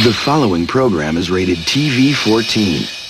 The following program is rated TV-14.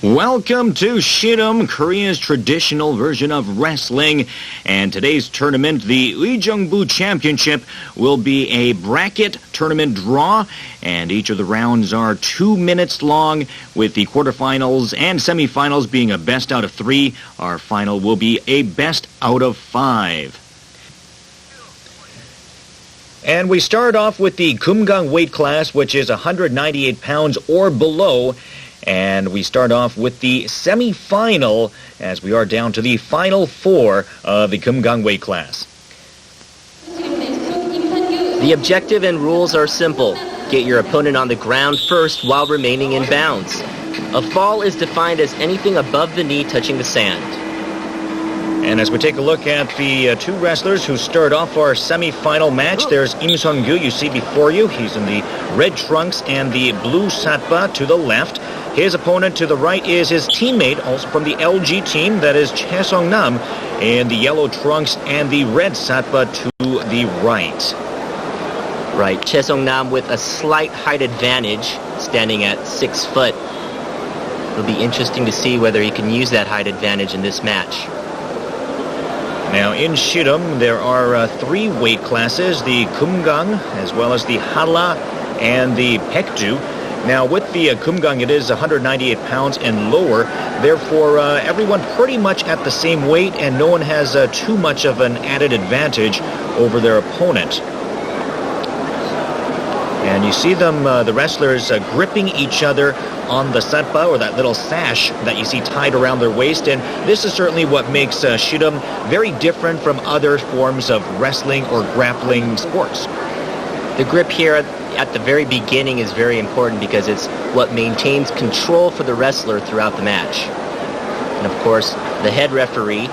Welcome to Ssireum, Korea's traditional version of wrestling. And today's tournament, the Ssireum Championship, will be a bracket tournament draw. And each of the rounds are 2 minutes long, with the quarterfinals and semifinals being a best out of 3. Our final will be a best out of 5. And we start off with the Kumgang weight class, which is 198 pounds or below. And we start off with the semi-final, as we are down to the final 4 of the Kumgang weight class. The objective and rules are simple. Get your opponent on the ground first while remaining in bounds. A fall is defined as anything above the knee touching the sand. And as we take a look at the two wrestlers who start off our semi-final match, there's Im Sung-gu, you see before you. He's in the red trunks and the blue satba to the left. His opponent to the right is his teammate, also from the LG team, that is Chae Sung-nam, in the yellow trunks and the red satba to the right. Right, Chae Sung-nam with a slight height advantage, standing at 6 foot. It'll be interesting to see whether he can use that height advantage in this match. Now, in Ssireum, there are 3 weight classes, the Kumgang, as well as the Hala and the Baekdu. Now, with the Kumgang, it is 198 pounds and lower. Therefore, everyone pretty much at the same weight, and no one has too much of an added advantage over their opponent. And And you see them, the wrestlers, gripping each other on the satpa, or that little sash that you see tied around their waist. And this is certainly what makes Ssireum very different from other forms of wrestling or grappling sports. The grip here at the very beginning is very important because it's what maintains control for the wrestler throughout the match. And of course, the head referee,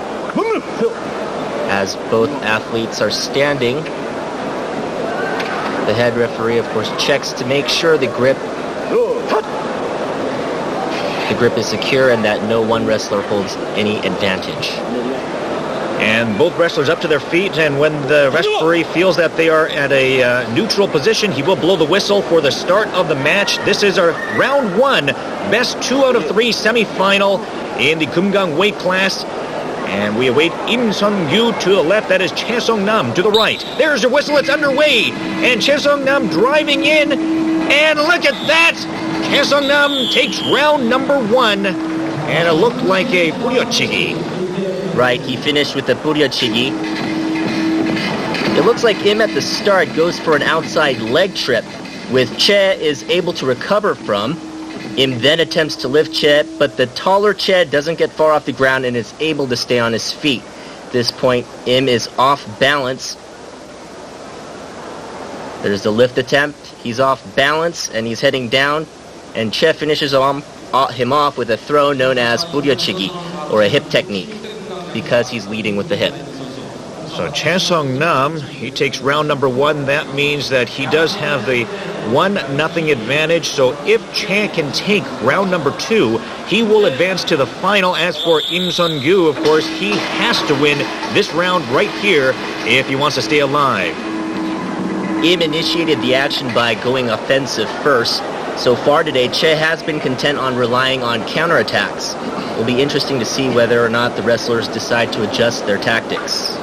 as both athletes are standing, the head referee, of course, checks to make sure the grip is secure and that no one wrestler holds any advantage. And both wrestlers up to their feet, and when the referee feels that they are at a neutral position, he will blow the whistle for the start of the match. This is our round 1, best 2 out of 3 semifinal in the Kumgang weight class. And we await Im Sung-gyu to the left. That is Chae Sung-nam to the right. There's your whistle. It's underway. And Chae Sung-nam driving in. And look at that. Chae Sung-nam takes round number 1. And it looked like a buryochigi. Right, he finished with the buryochigi. It looks like Im at the start goes for an outside leg trip, which Chae is able to recover from. Im then attempts to lift Chae, but the taller Chae doesn't get far off the ground and is able to stay on his feet. At this point, Im is off balance. There's the lift attempt. He's off balance and he's heading down. And Chae finishes him off with a throw known as buryochigi, or a hip technique, because he's leading with the hip. So Chae Sung-nam, he takes round number 1. That means that he does have the 1-0 advantage. So if Chae can take round number 2, he will advance to the final. As for Im Sung-gyu, of course, he has to win this round right here if he wants to stay alive. Im initiated the action by going offensive first. So far today, Chae has been content on relying on counterattacks. It will be interesting to see whether or not the wrestlers decide to adjust their tactics.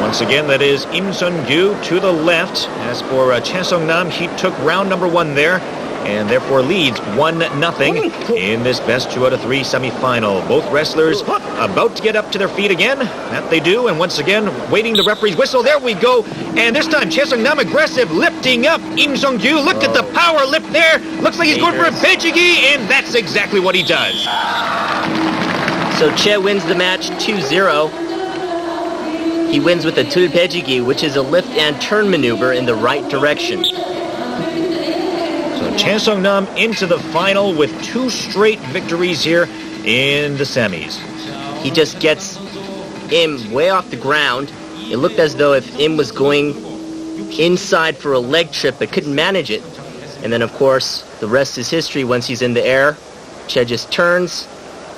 Once again, that is Im Sung-gyu to the left. As for Chae Sung-nam, he took round number 1 there, and therefore leads 1-0 in this best 2 out of 3 semifinal. Both wrestlers about to get up to their feet again. That they do, and once again, waiting the referee's whistle. There we go. And this time, Chae Sung-nam aggressive, lifting up Im Sung-gyu. Look at the power lift there. Looks like he's going for a pechigi, and that's exactly what he does. So Chae wins the match 2-0. He wins with a tulpejigi, which is a lift and turn maneuver in the right direction. So Chae Sung-nam into the final with 2 straight victories here in the semis. He just gets Im way off the ground. It looked as though if Im was going inside for a leg trip but couldn't manage it. And then, of course, the rest is history. Once he's in the air, Chae just turns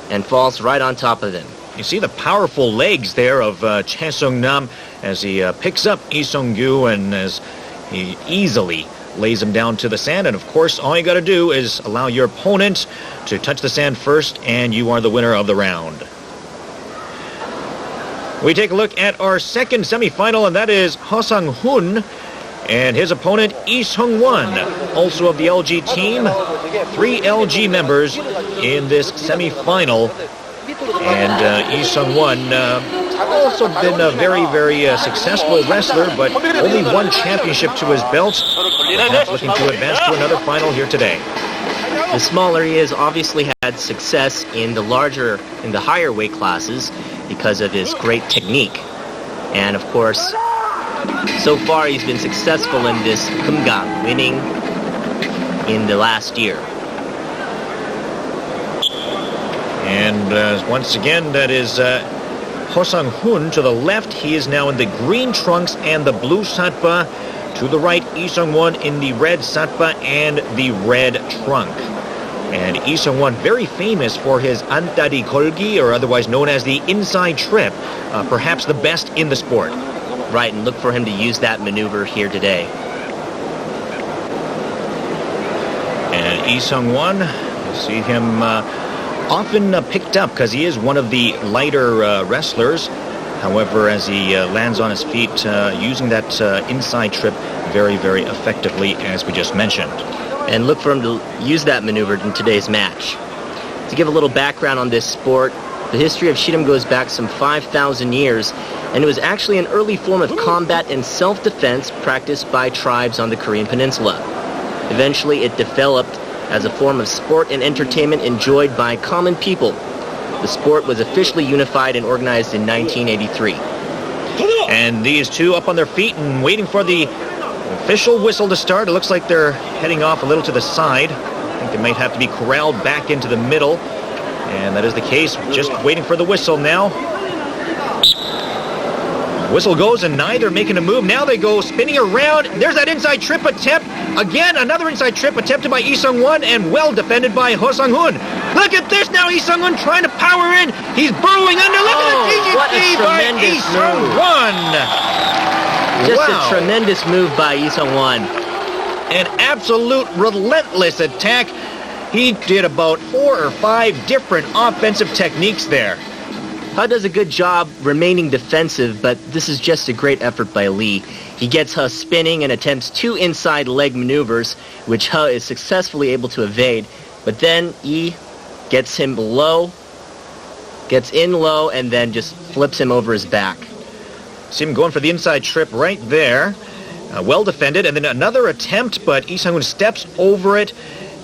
and falls right on top of him. You see the powerful legs there of Chae Sung-nam as he picks up Im Sung-gyu, and as he easily lays him down to the sand. And of course, all you got to do is allow your opponent to touch the sand first, and you are the winner of the round. We take a look at our second semifinal, and that is Ho Sang-hoon and his opponent Lee Sung-won, also of the LG team. 3 LG members in this semifinal. And Lee Sung-won also been a very, very successful wrestler, but only 1 championship to his belt. Perhaps looking to advance to another final here today. The smaller he is obviously had success in the higher weight classes because of his great technique. And of course, so far he's been successful in this Kumgang, winning in the last year. And once again, that is Ho Sang-hoon to the left. He is now in the green trunks and the blue satpa. To the right, Lee Sung-won in the red satpa and the red trunk. And Lee Sung-won, very famous for his antari kolgi, or otherwise known as the inside trip, perhaps the best in the sport. Right, and look for him to use that maneuver here today. And Lee Sung-won, you see him often picked up because he is one of the lighter wrestlers. However, as he lands on his feet, using that inside trip very, very effectively, as we just mentioned. And look for him to use that maneuver in today's match. To give a little background on this sport, The history of Ssireum goes back some 5,000 years, and it was actually an early form of combat and self-defense practiced by tribes on the Korean peninsula. Eventually, it developed as a form of sport and entertainment enjoyed by common people. The sport was officially unified and organized in 1983. And these two up on their feet and waiting for the official whistle to start. It looks like they're heading off a little to the side. I think they might have to be corralled back into the middle. And that is the case. Just waiting for the whistle now. Whistle goes and neither making a move. Now they go spinning around. There's that inside trip attempt. Again, another inside trip attempted by Lee Sung-won and well defended by Ho Sang-hoon. Look at this now. Lee Sung-won trying to power in. He's burrowing under. Look at the TGP by Lee Sung-won. Just a tremendous move by Lee Sung-won. An absolute relentless attack. He did about 4 or 5 different offensive techniques there. He does a good job remaining defensive, but this is just a great effort by Lee. He gets He spinning and attempts 2 inside leg maneuvers, which He is successfully able to evade. But then Lee gets him low, gets in low, and then just flips him over his back. See him going for the inside trip right there. Well defended, and then another attempt, but Lee Sung-hoon steps over it,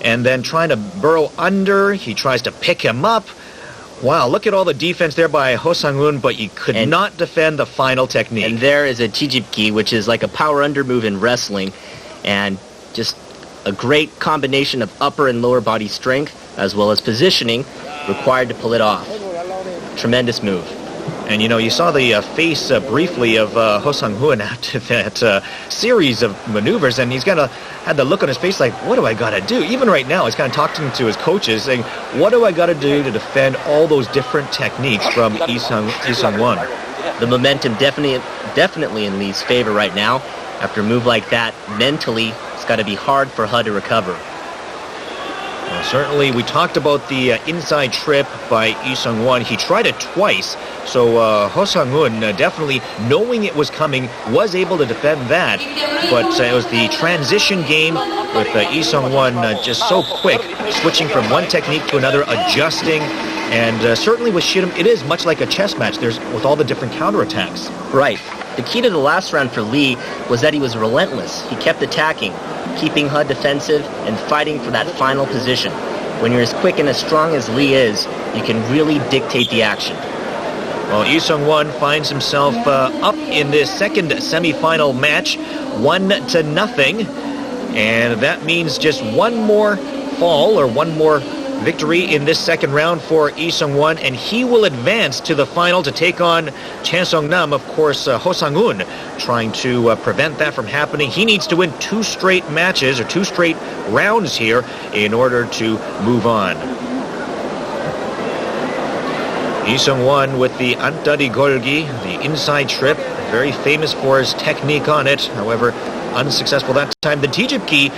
and then trying to burrow under. He tries to pick him up. Wow, look at all the defense there by Ho Sang-hoon, but you could not defend the final technique. And there is a jijipgi, which is like a power under move in wrestling, and just a great combination of upper and lower body strength, as well as positioning, required to pull it off. Tremendous move. And you know, you saw the face briefly of Ho Sang-hoon after that series of maneuvers, and he's had the look on his face like, what do I got to do? Even right now, he's kind of talking to his coaches, saying, what do I got to do to defend all those different techniques from Lee Sung-won? The momentum definitely in Lee's favor right now. After a move like that, mentally, it's got to be hard for He to recover. Well, certainly, we talked about the inside trip by Lee Sung-won. He tried it twice, so Ho Sang-hoon, definitely knowing it was coming, was able to defend that. But it was the transition game with Lee Sung-won just so quick, switching from one technique to another, adjusting. And certainly with Ssireum, it is much like a chess match. With all the different counterattacks. Right. The key to the last round for Lee was that he was relentless. He kept attacking, keeping He defensive, and fighting for that final position. When you're as quick and as strong as Lee is, you can really dictate the action. Well, Lee Sung-won finds himself up in this second semifinal match, 1-0. And that means just one more fall or one more victory in this second round for Lee Sung-won, and he will advance to the final to take on Choi Sung-nam. Of course, Ho Sang-hoon trying to prevent that from happening. He needs to win 2 straight matches or 2 straight rounds here in order to move on. Lee Sung-won with the Antari Golgi, the inside trip, very famous for his technique on it. However, unsuccessful that time. The Tijipki,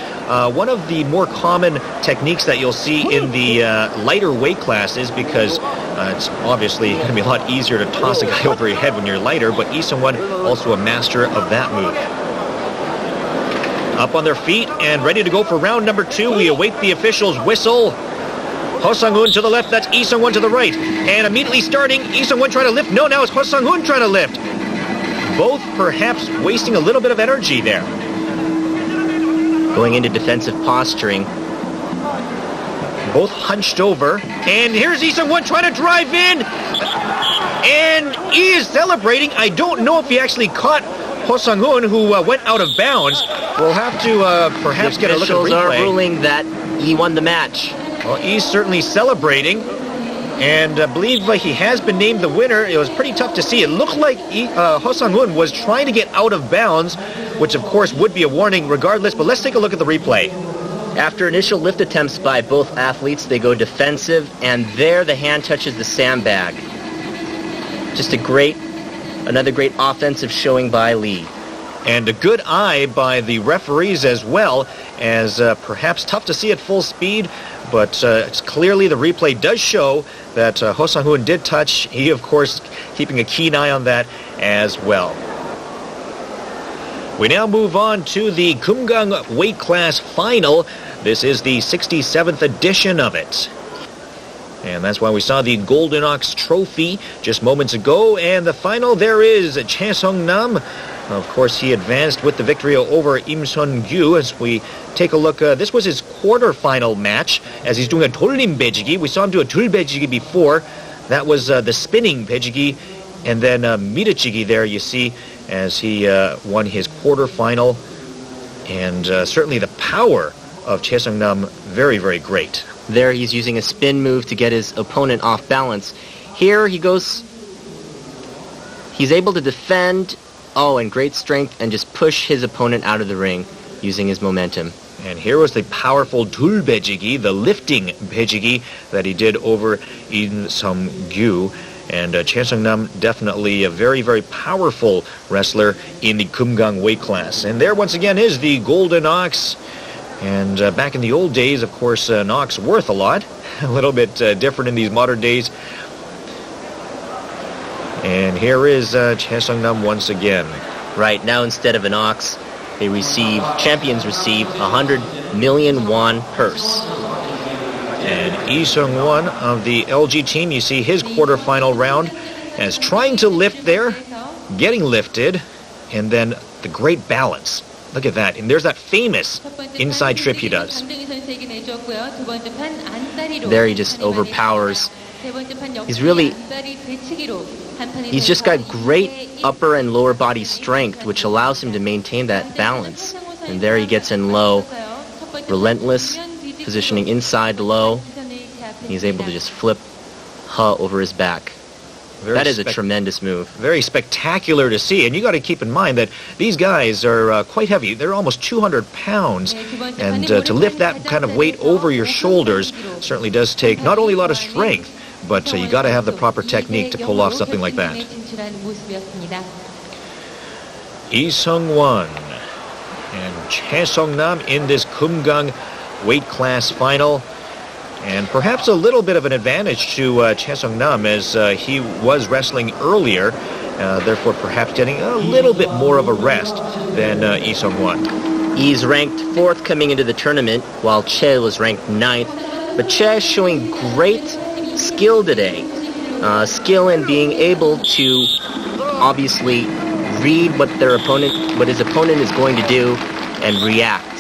one of the more common techniques that you'll see in the lighter weight classes, because it's obviously going to be a lot easier to toss a guy over your head when you're lighter, but Lee Sung-won also a master of that move. Up on their feet and ready to go for round number 2. We await the official's whistle. Ho Sang-hoon to the left, that's Lee Sung-won to the right. And immediately starting, Lee Sung-won trying to lift. No, now it's Ho Sang-hoon trying to lift. Both perhaps wasting a little bit of energy there. Going into defensive posturing. Both hunched over. And here's Lee Sung-won trying to drive in. And he is celebrating. I don't know if he actually caught Ho Sang-hoon, who went out of bounds. We'll have to perhaps get a look at the replay. The officials are ruling that he won the match. Well, he's certainly celebrating. And I believe he has been named the winner. It was pretty tough to see. It looked like Ho Sang-hoon was trying to get out of bounds, which of course would be a warning regardless. But let's take a look at the replay. After initial lift attempts by both athletes, they go defensive, and there the hand touches the sandbag. Just another great offensive showing by Lee. And a good eye by the referees as well, as perhaps tough to see at full speed, but it's clearly the replay does show that Ho Sang-hoon did touch. He, of course, keeping a keen eye on that as well. We now move on to the Kumgang weight class final. This is the 67th edition of it. And that's why we saw the Golden Ox Trophy just moments ago. And the final, there is Chae Sung-nam. Of course, he advanced with the victory over Im Sun-gyu. As we take a look, this was his quarterfinal match as he's doing a 돌림 배지기. We saw him do a tul 배지기 before. That was the spinning 배지기. And then 미르치기 there you see as he won his quarterfinal. And certainly the power of Chae Sung-nam, very, very great. There he's using a spin move to get his opponent off balance. Here he goes, he's able to defend, and great strength, and just push his opponent out of the ring using his momentum. And here was the powerful tul 배지기, the lifting 배지기 that he did over Im Sun-gyu. And Chae Sung-nam, definitely a very, very powerful wrestler in the Kumgang weight class. And there once again is the Golden Ox. And back in the old days, of course, an ox worth a lot. A little bit different in these modern days. And here is Chae Sung-nam once again. Right, now instead of an ox, champions receive 100 million won purse. And Lee Seung-won of the LG team, you see his quarterfinal round as trying to lift there, getting lifted, and then the great balance. Look at that. And there's that famous inside trip he does. There he just overpowers. He's just got great upper and lower body strength, which allows him to maintain that balance. And there he gets in low, relentless, positioning inside low. He's able to just flip over his back. That is a tremendous move. Very spectacular to see. And you got to keep in mind that these guys are quite heavy. They're almost 200 pounds. And to lift that kind of weight over your shoulders certainly does take not only a lot of strength, but you got to have the proper technique to pull off something like that. Lee Seung-won and Chae Sung-nam in this Kumgang weight class final. And perhaps a little bit of an advantage to Chae Sung-nam as he was wrestling earlier, therefore perhaps getting a little bit more of a rest than Lee Seung-won. He's ranked 4th coming into the tournament, while Chae was ranked 9th. But Chae is showing great skill today. Skill in being able to obviously read what his opponent is going to do and react.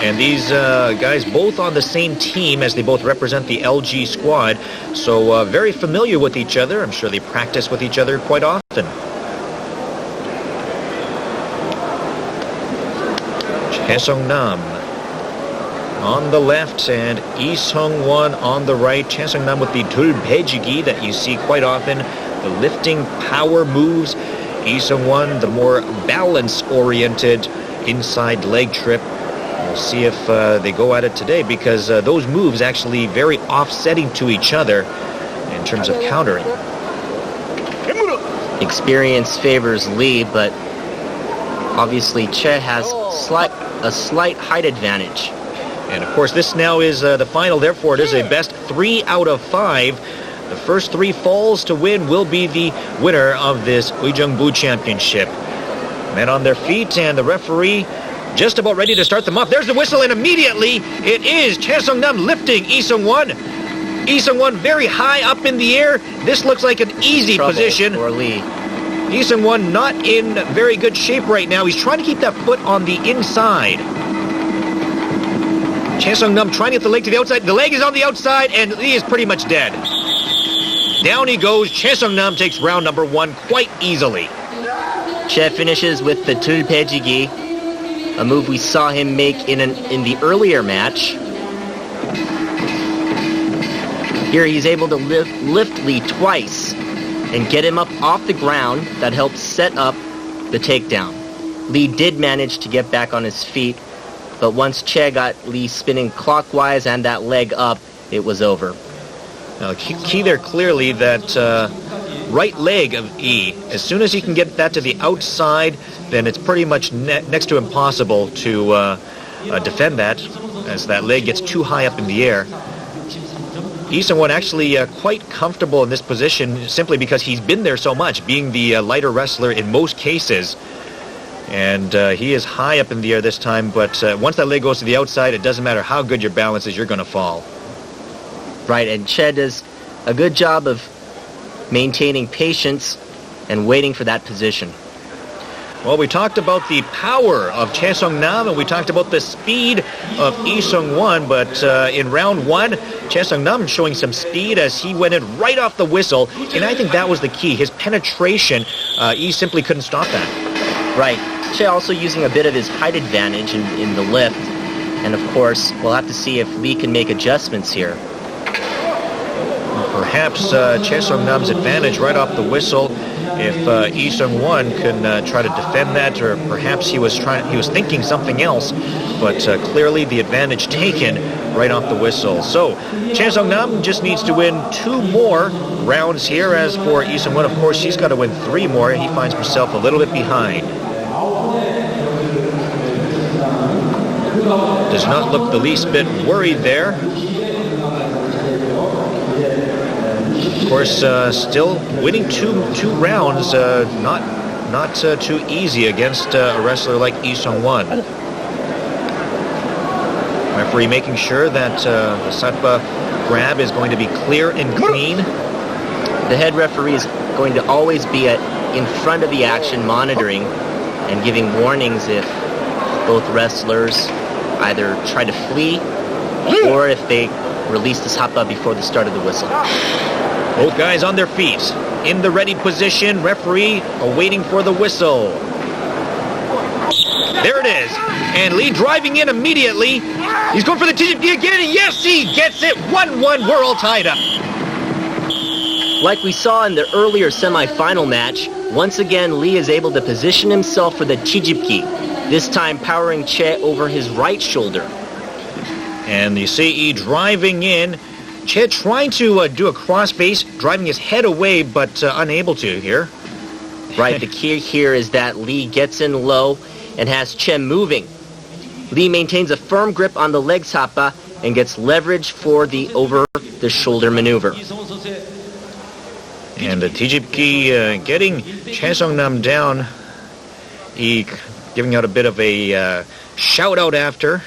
And these guys both on the same team as they both represent the LG squad. So very familiar with each other. I'm sure they practice with each other quite often. Chae Sung-nam on the left and Lee Seung-won on the right. Chae Sung-nam with the tul 배지기 that you see quite often. The lifting power moves. Lee Seung-won, the more balance-oriented inside leg trip. We'll see if they go at it today because those moves actually very offsetting to each other in terms of countering. Experience favors Lee, but obviously Chae has a slight height advantage. And of course this now is the final, therefore it is a best 3 out of 5. The first 3 falls to win will be the winner of this Ssireum Championship. Men on their feet and the referee just about ready to start them off. There's the whistle, and immediately it is Chae Sung-nam lifting Lee Seung-won. Lee Seung-won very high up in the air. This looks like an easy position. For Lee. Lee Seung-won not in very good shape right now. He's trying to keep that foot on the inside. Chae Sung-nam trying to get the leg to the outside. The leg is on the outside, and Lee is pretty much dead. Down he goes. Chae Sung-nam takes round number 1 quite easily. Chae finishes with the tul 배지기, a move we saw him make in the earlier match. Here he's able to lift Lee twice and get him up off the ground. That helped set up the takedown. Lee did manage to get back on his feet, but once Chae got Lee spinning clockwise and that leg up, it was over. Now, key there clearly that right leg of E. As soon as he can get that to the outside, then it's pretty much next to impossible to defend that, as that leg gets too high up in the air. Lee Seung-won actually quite comfortable in this position simply because he's been there so much, being the lighter wrestler in most cases. And he is high up in the air this time, but once that leg goes to the outside, it doesn't matter how good your balance is, you're going to fall. Right, and Che does a good job of maintaining patience and waiting for that position. Well, we talked about the power of Chae Sung-nam, and we talked about the speed of Lee Seung-won, but in round one, Chae Sung-nam showing some speed as he went in right off the whistle, and I think that was the key. His penetration, he simply couldn't stop that. Right. Che also using a bit of his height advantage in the lift, and of course, we'll have to see if Lee can make adjustments here. Perhaps Chae Sung-nam's advantage right off the whistle. If Lee Seung-won can try to defend that, or perhaps he was thinking something else, but clearly the advantage taken right off the whistle. So Chae Sung-nam just needs to win 2 more rounds here. As for Lee Seung-won, of course, she's got to win 3 more, and he finds himself a little bit behind. Does not look the least bit worried there. Of course, still winning two rounds, not too easy against a wrestler like Lee Seung-won. Referee making sure that the satpa grab is going to be clear and clean. The head referee is going to always be in front of the action, monitoring and giving warnings if both wrestlers either try to flee or if they release the satpa before the start of the whistle. Both guys on their feet, in the ready position, referee awaiting for the whistle. There it is, and Lee driving in immediately. He's going for the TGP again, and yes, he gets it. 1-1, we're all tied up. Like we saw in the earlier semi-final match, once again, Lee is able to position himself for the Chijipki, this time powering Che over his right shoulder. And the CE driving in. Che trying to do a crossface, driving his head away, but unable to here. Right, the key here is that Lee gets in low and has Che moving. Lee maintains a firm grip on the leg satpa and gets leverage for the over-the-shoulder maneuver. And the TGP getting Chae Sung-nam down. He giving out a bit of a shout-out after,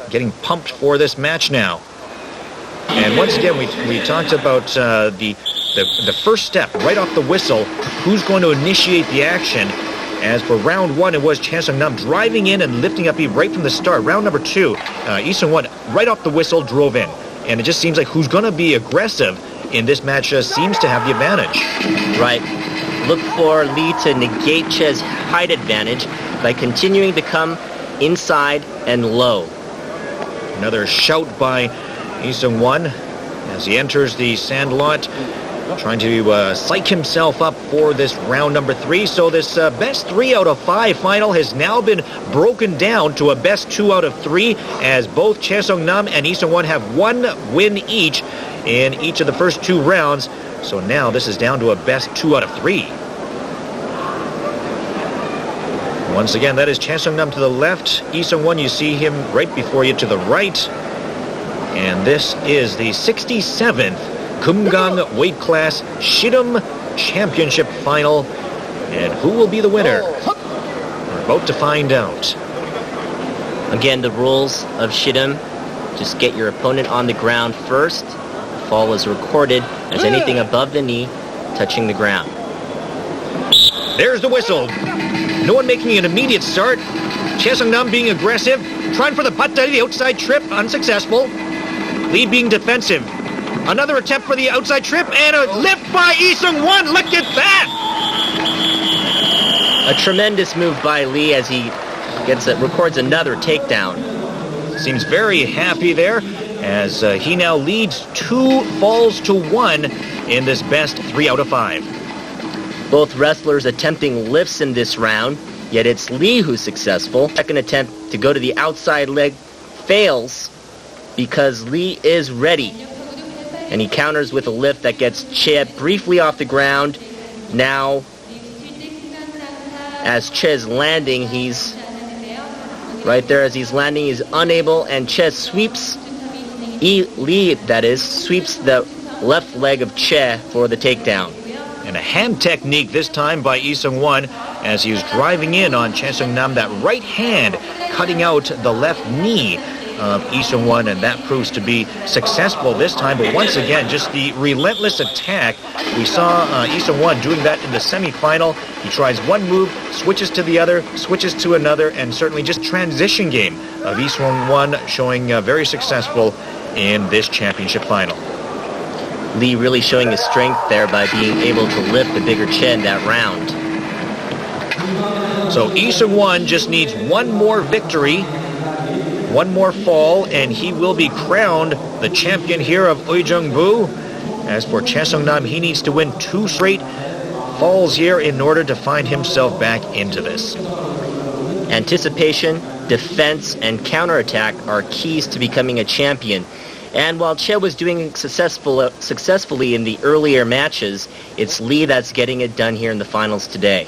getting pumped for this match now. And once again, we talked about the first step, right off the whistle, who's going to initiate the action. As for round one, it was Chae Sung-nam driving in and lifting up right from the start. Round number 2, Lee Seung-won, right off the whistle, drove in. And it just seems like who's going to be aggressive in this match seems to have the advantage. Right. Look for Lee to negate Che's height advantage by continuing to come inside and low. Another shout by Lee Seung-won as he enters the sand lot, trying to psych himself up for this round number 3. So this best 3 out of 5 final has now been broken down to a best 2 out of 3, as both Chae Sung-nam and Lee Seung-won have 1 win each in each of the first 2 rounds. So now this is down to a best 2 out of 3. Once again, that is Chae Sung-nam to the left. Lee Seung-won, you see him right before you to the right. And this is the 67th Kumgang weight class Ssireum Championship final. And who will be the winner? We're about to find out. Again, the rules of Ssireum: just get your opponent on the ground first. The fall is recorded as anything above the knee touching the ground. There's the whistle. No one making an immediate start. Chae Sung-nam being aggressive, trying for the pattari, the outside trip, unsuccessful. Lee being defensive. Another attempt for the outside trip, and a lift by Lee Seung-won. Look at that! A tremendous move by Lee as he records another takedown. Seems very happy there as he now leads 2 falls to 1 in this best 3 out of 5. Both wrestlers attempting lifts in this round, yet it's Lee who's successful. Second attempt to go to the outside leg fails because Lee is ready. And he counters with a lift that gets Che briefly off the ground. Now, as Che's landing, he's right there as he's landing, he's unable, and Che sweeps, Lee, that is, sweeps the left leg of Che for the takedown. And a hand technique this time by Lee Seung-won as he was driving in on Chae Sung-nam, that right hand cutting out the left knee of Lee Seung-won, and that proves to be successful this time. But once again, just the relentless attack. We saw Lee Seung-won doing that in the semifinal. He tries one move, switches to the other, switches to another, and certainly just transition game of Lee Seung-won showing very successful in this championship final. Lee really showing his strength there by being able to lift the bigger Che in that round. So Lee Seung-won just needs one more victory, one more fall, and he will be crowned the champion here of Uijeongbu. As for Che Seong-nam, he needs to win 2 straight falls here in order to find himself back into this. Anticipation, defense, and counterattack are keys to becoming a champion. And while Che was doing successfully in the earlier matches, it's Lee that's getting it done here in the finals today.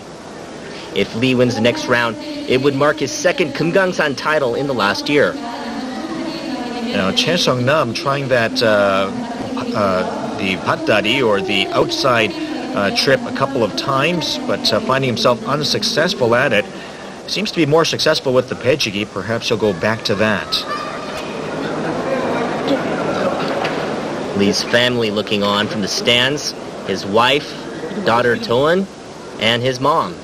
If Lee wins the next round, it would mark his second Kumgangsan title in the last year. Now, Che Seong-nam trying that the patdari, or the outside trip, a couple of times, but finding himself unsuccessful at it. Seems to be more successful with the pechigi. Perhaps he'll go back to that. Lee's family looking on from the stands. His wife, daughter Toan, and his mom.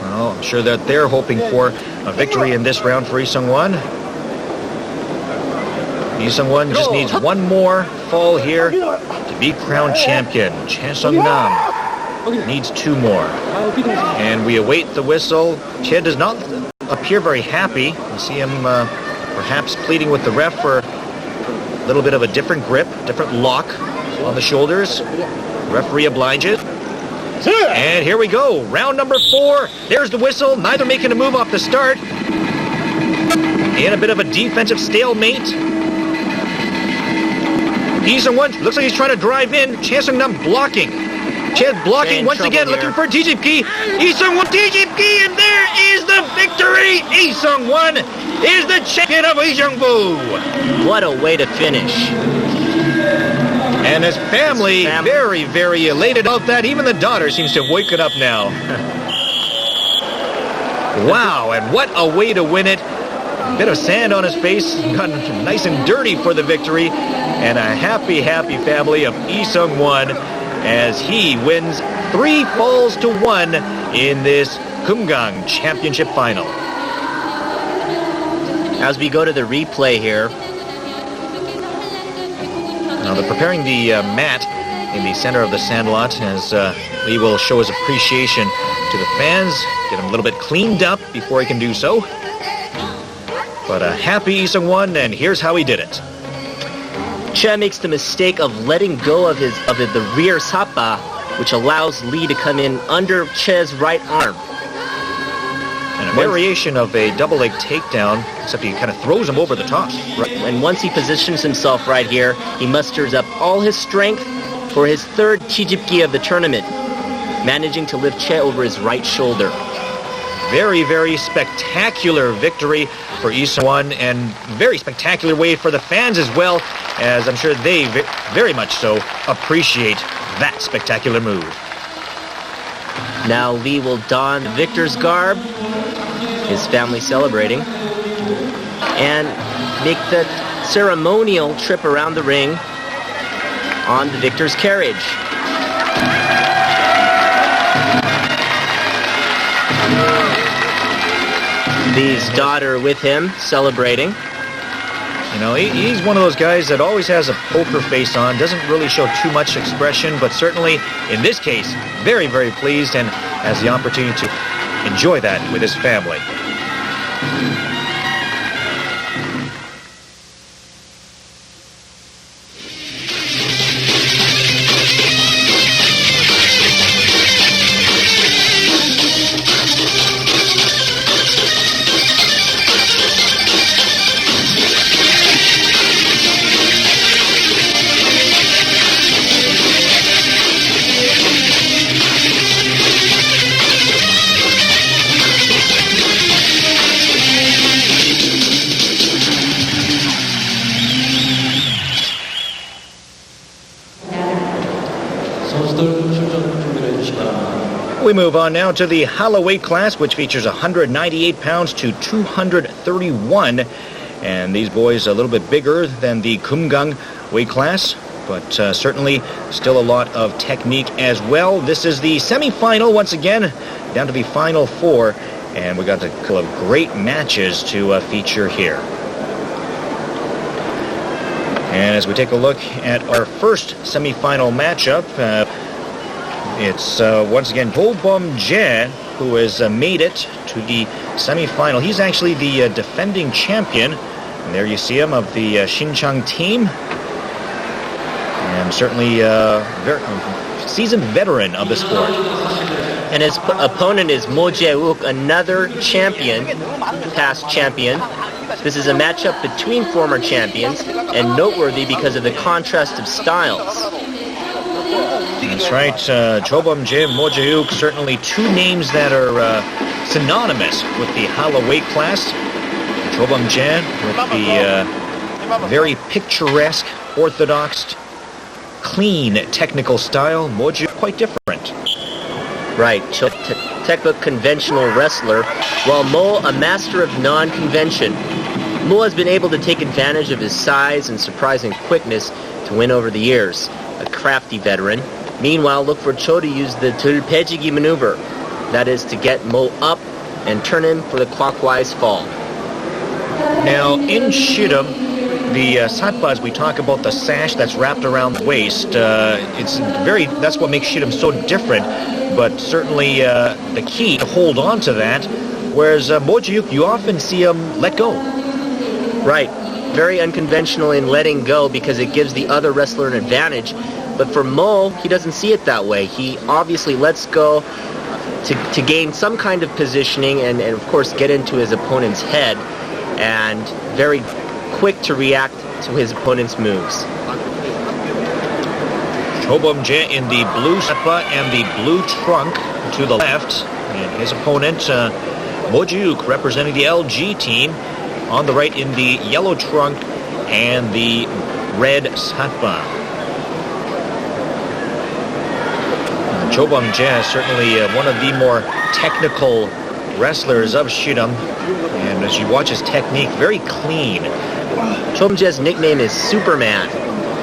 Well, I'm sure that they're hoping for a victory in this round for Lee Seung-won. Lee Seung-won just needs one more fall here to be crowned champion. Che Seong-nam needs 2 more. And we await the whistle. Che does not appear very happy. We see him perhaps pleading with the ref for a little bit of a different grip, different lock on the shoulders. Referee obliges. And here we go. Round number 4. There's the whistle. Neither making a move off the start. And a bit of a defensive stalemate. Lee Seung-won looks like he's trying to drive in. Che Seong-nam blocking. Che blocking once again, looking for Tijipki. Lee Seung-won, Tijipki, and there is the victory. Lee Seung-won is the champion of Uijeongbu. What a way to finish. And his family very, very elated about that. Even the daughter seems to have woken up now. Wow, and what a way to win it. A bit of sand on his face, gotten nice and dirty for the victory. And a happy, happy family of Lee Seung-won as he wins 3 falls to 1 in this Kumgang Championship final. As we go to the replay here. Now they're preparing the mat in the center of the sandlot as Lee will show his appreciation to the fans, get him a little bit cleaned up before he can do so. But a happy Lee Seung-won, and here's how he did it. Che makes the mistake of letting go of the rear sapa, which allows Lee to come in under Che's right arm. And a variation of a double leg takedown, except he kind of throws him over the top. Right. And once he positions himself right here, he musters up all his strength for his 3rd Chijipgi of the tournament, managing to lift Che over his right shoulder. Very, very spectacular victory for Lee Seung-won, and very spectacular way for the fans as well, as I'm sure they very much so appreciate that spectacular move. Now Lee will don victor's garb, his family celebrating, and make the ceremonial trip around the ring on the victor's carriage. Lee's daughter with him, celebrating. You know, he's one of those guys that always has a poker face on, doesn't really show too much expression, but certainly, in this case, very, very pleased and has the opportunity to enjoy that with his family. We move on now to the Hala weight class, which features 198 pounds to 231. And these boys a little bit bigger than the Kumgang weight class, but certainly still a lot of technique as well. This is the semi-final once again, down to the final four. And we got a couple of great matches to feature here. And as we take a look at our first semi-final matchup, it's once again Ho Bum Jae, who has made it to the semi-final. He's actually the defending champion. And there you see him of the Shinchang team. And certainly very seasoned veteran of the sport. And his opponent is Mo Jae-wook, another champion, past champion. This is a matchup between former champions and noteworthy because of the contrast of styles. That's right. Cho Bum Jae, Mo Jae-wook, certainly two names that are synonymous with the Hala weight class. Cho Bum Jae with the very picturesque, orthodox, clean technical style. Mo Jae-wook quite different. Right, textbook conventional wrestler, while Mo a master of non-convention. Mo has been able to take advantage of his size and surprising quickness to win over the years. A crafty veteran. Meanwhile, look for Cho to use the tulpejigi maneuver. That is to get Mo up and turn him for the clockwise fall. Now, in Ssireum, the satpas, we talk about the sash that's wrapped around the waist. That's what makes Ssireum so different. But certainly the key to hold on to that, whereas Mo Jae-wook, you often see him let go. Right. Very unconventional in letting go because it gives the other wrestler an advantage. But for Mo, he doesn't see it that way. He obviously lets go to gain some kind of positioning and of course get into his opponent's head, and very quick to react to his opponent's moves. Cho Bum Jae in the blue satpa and the blue trunk to the left. And his opponent, Mo Jae-wook, representing the LG team, on the right in the yellow trunk and the red satpa. Cho Bum Jae, certainly one of the more technical wrestlers of Ssireum. And as you watch his technique, very clean. Cho Bum Jae's nickname is Superman,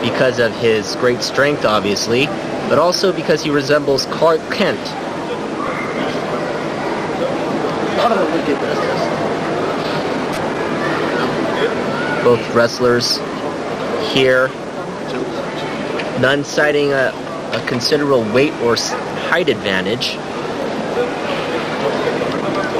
because of his great strength, obviously, but also because he resembles Clark Kent. Both wrestlers here, none citing a considerable weight or height advantage.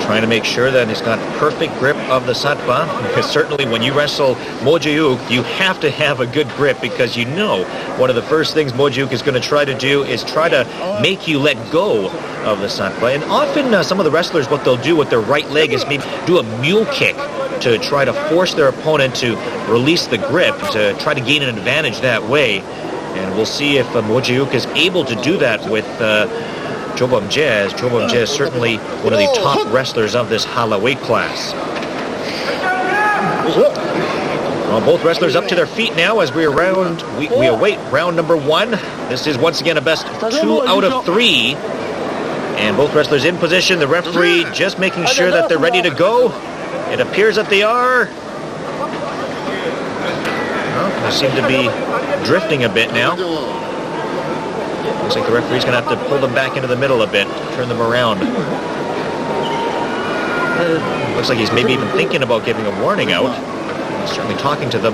Trying to make sure that he's got perfect grip of the satpa, because certainly when you wrestle Mo Jae-wook, you have to have a good grip, because you know one of the first things Mo Jae-wook is going to try to do is try to make you let go of the satpa. And often some of the wrestlers, what they'll do with their right leg is maybe do a mule kick to try to force their opponent to release the grip, to try to gain an advantage that way. And we'll see if Mo Jae-wook is able to do that with Cho Bum Jae. Cho Bum Jae is certainly one of the top wrestlers of this Hala weight class. Well, both wrestlers up to their feet now as we await round number one. This is once again a best 2 out of 3. And both wrestlers in position. The referee just making sure that they're ready to go. It appears that they are. Well, they seem to be drifting a bit now. Looks like the referee's going to have to pull them back into the middle a bit, turn them around. Looks like he's maybe even thinking about giving a warning out. He's certainly talking to them.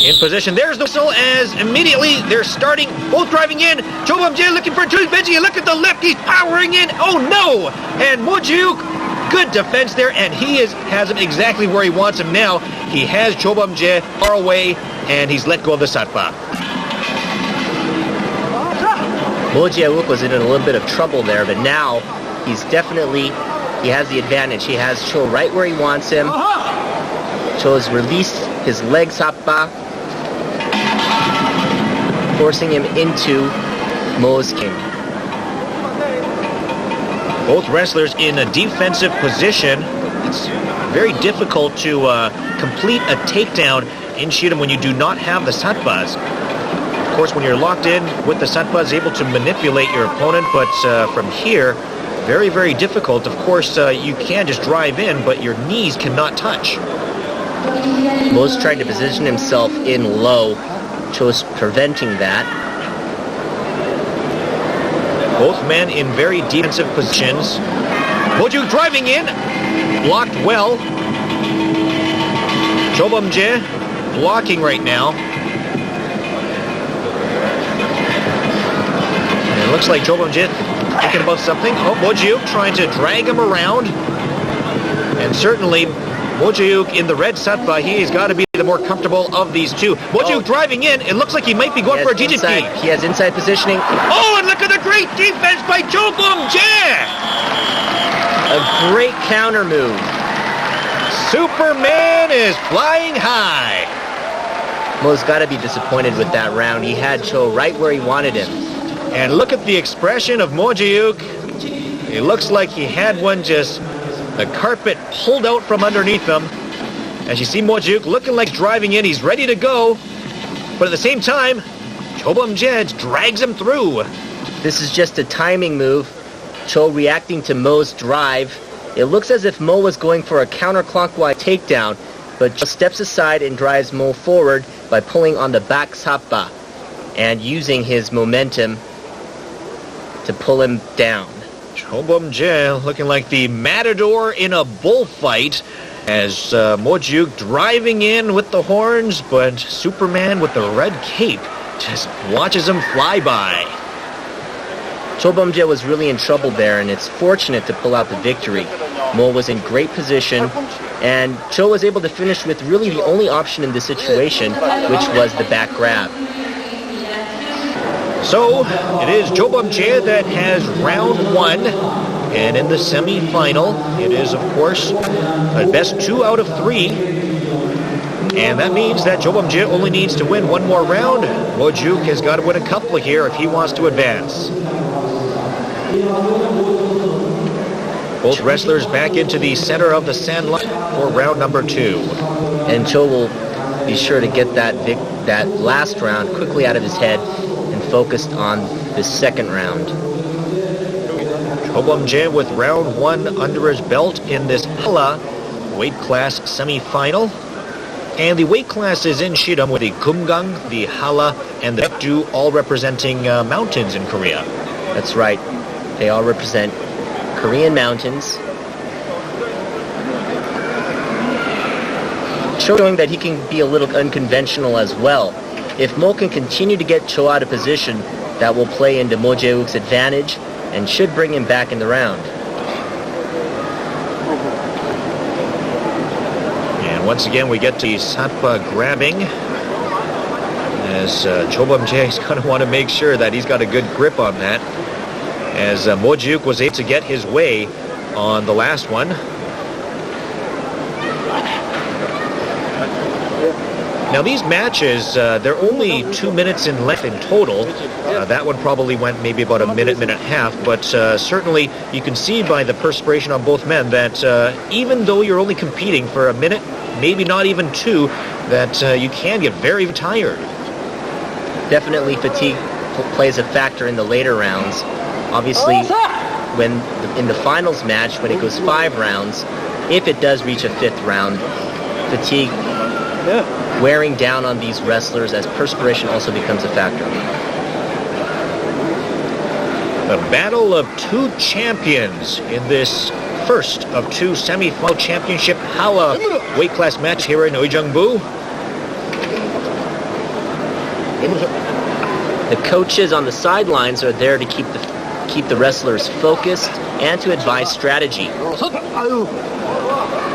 In position, there's the whistle as immediately they're starting, both driving in. Cho Bum Jae looking for a Benji, look at the left, he's powering in. Oh no! And Mo Jae-wook, good defense there, and he has him exactly where he wants him now. He has Cho Bum Jae far away, and he's let go of the satpa. Mo Jae-wook was in a little bit of trouble there, but now he has the advantage. He has Cho right where he wants him. Cho has released his leg satpa, forcing him into Mo's king. Both wrestlers in a defensive position. It's very difficult to complete a takedown in Ssireum when you do not have the satpas. Of course, when you're locked in with the satpa, is able to manipulate your opponent, but from here, very, very difficult. Of course, you can just drive in, but your knees cannot touch. Mo's trying to position himself in low, Cho's preventing that. Both men in very defensive positions. Moju driving in, blocked well. Cho Bum-jae blocking right now. And it looks like Cho Bum-jae thinking about something. Oh, Moju trying to drag him around. And certainly Moju in the red satpa, he's got to be the more comfortable of these two. Moju driving in, it looks like he might be going for a DDT. He has inside positioning. Oh, and look at the great defense by Cho Bum-jae! A great counter move. Superman is flying high. Mo's got to be disappointed with that round. He had Cho right where he wanted him. And look at the expression of Mo Jae-wook. It looks like he had one just, the carpet pulled out from underneath him. As you see Mo Jae-wook looking like driving in, he's ready to go. But at the same time, Cho Bum-jae drags him through. This is just a timing move. Cho reacting to Mo's drive. It looks as if Mo was going for a counterclockwise takedown, but Cho steps aside and drives Mo forward by pulling on the back satpa and using his momentum to pull him down. Cho Bum-jae looking like the matador in a bullfight as Mo Jae-wook driving in with the horns, but Superman with the red cape just watches him fly by. Cho Bum-jae was really in trouble there, and it's fortunate to pull out the victory. Mo was in great position, and Cho was able to finish with really the only option in this situation, which was the back grab. So, it is Cho Bum-jae that has round one, and in the semi-final, it is, of course, a best 2 out of 3. And that means that Cho Bum-jae only needs to win one more round. Mo Jae-wook has got to win a couple here if he wants to advance. Both wrestlers back into the center of the sand line for round number 2. And Cho will be sure to get that last round quickly out of his head and focused on the second round. Cho Bum-jae with round 1 under his belt in this Hala weight class semi-final. And the weight classes in Ssireum with the Kumgang, the Hala, and the Baekdu all representing mountains in Korea. That's right. They all represent Korean mountains. Showing that he can be a little unconventional as well. If Mo can continue to get Cho out of position, that will play into Mo Jae-wook's advantage and should bring him back in the round. And once again, we get to satpa grabbing. As Cho Bum-jae is going to want to make sure that he's got a good grip on that. As Mo Jae-wook was able to get his way on the last one. Now these matches, they're only 2 minutes in length in total. That one probably went maybe about a minute and a half, but certainly you can see by the perspiration on both men that even though you're only competing for a minute, maybe not even 2, that you can get very tired. Definitely fatigue plays a factor in the later rounds. Obviously, when in the finals match, when it goes 5 rounds, if it does reach a 5th round, fatigue wearing down on these wrestlers as perspiration also becomes a factor. The battle of 2 champions in this first of 2 semi-final championship Hala weight class match here in Uijeongbu. The coaches on the sidelines are there to keep the wrestlers focused and to advise strategy.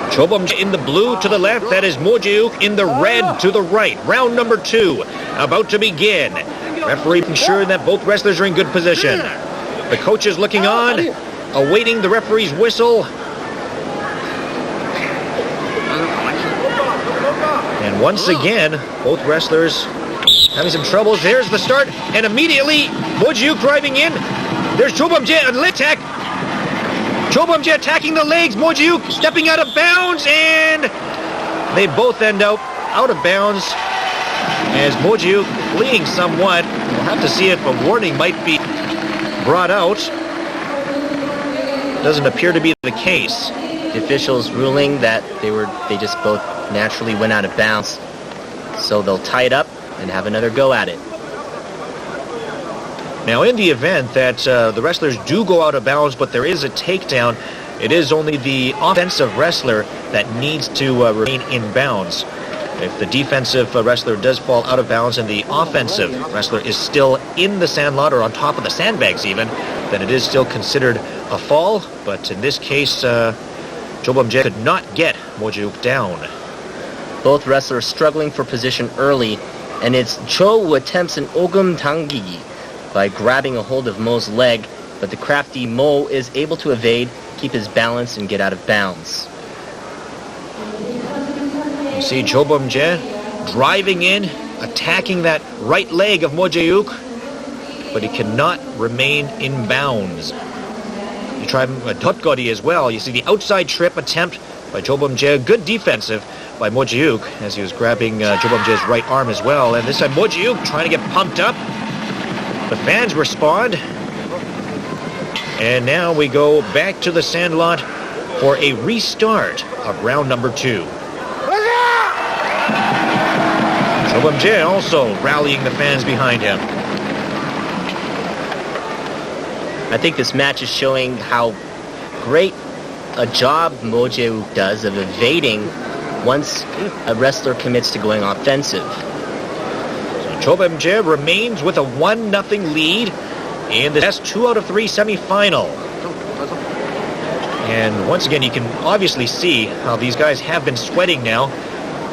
Cho Bum-jae in the blue to the left, that is Mo Jae-wook in the red to the right. Round number 2 about to begin. Referee making sure that both wrestlers are in good position. The coach is looking on, awaiting the referee's whistle. And once again, both wrestlers having some troubles. There's the start, and immediately Mo Jae-wook driving in. There's Cho Bum-jae, a leg attack. Cho Bum-jae attacking the legs. Mo Jae-wook stepping out of bounds, and they both end up out of bounds. As Mo Jae-wook fleeing somewhat. We'll have to see if a warning might be brought out. Doesn't appear to be the case. The officials ruling that they just both naturally went out of bounds. So they'll tie it up and have another go at it. Now, in the event that the wrestlers do go out of bounds, but there is a takedown, it is only the offensive wrestler that needs to remain in bounds. If the defensive wrestler does fall out of bounds and the offensive wrestler is still in the sandlot or on top of the sandbags even, then it is still considered a fall. But in this case, Cho Bum-jae could not get Mo Jae-wook down. Both wrestlers struggling for position early, and it's Cho who attempts an ogum 당기기 by grabbing a hold of Mo's leg, but the crafty Mo is able to evade, keep his balance, and get out of bounds. You see Cho Bum-jae driving in, attacking that right leg of Mo Jae-wook, but he cannot remain in bounds. You try a Totgori as well. You see the outside trip attempt by Cho Bum-jae, good defensive by Mo Jae-wook as he was grabbing Cho Bum-jae's right arm as well. And this time Mo Jae-wook trying to get pumped up. The fans respond. And now we go back to the sandlot for a restart of round number 2. Cho Bum-jae also rallying the fans behind him. I think this match is showing how great a job Mo Jae-wook does of evading once a wrestler commits to going offensive. So Cho Bum-jae remains with a 1-0 lead in the best 2 out of 3 semifinal. And once again, you can obviously see how these guys have been sweating now.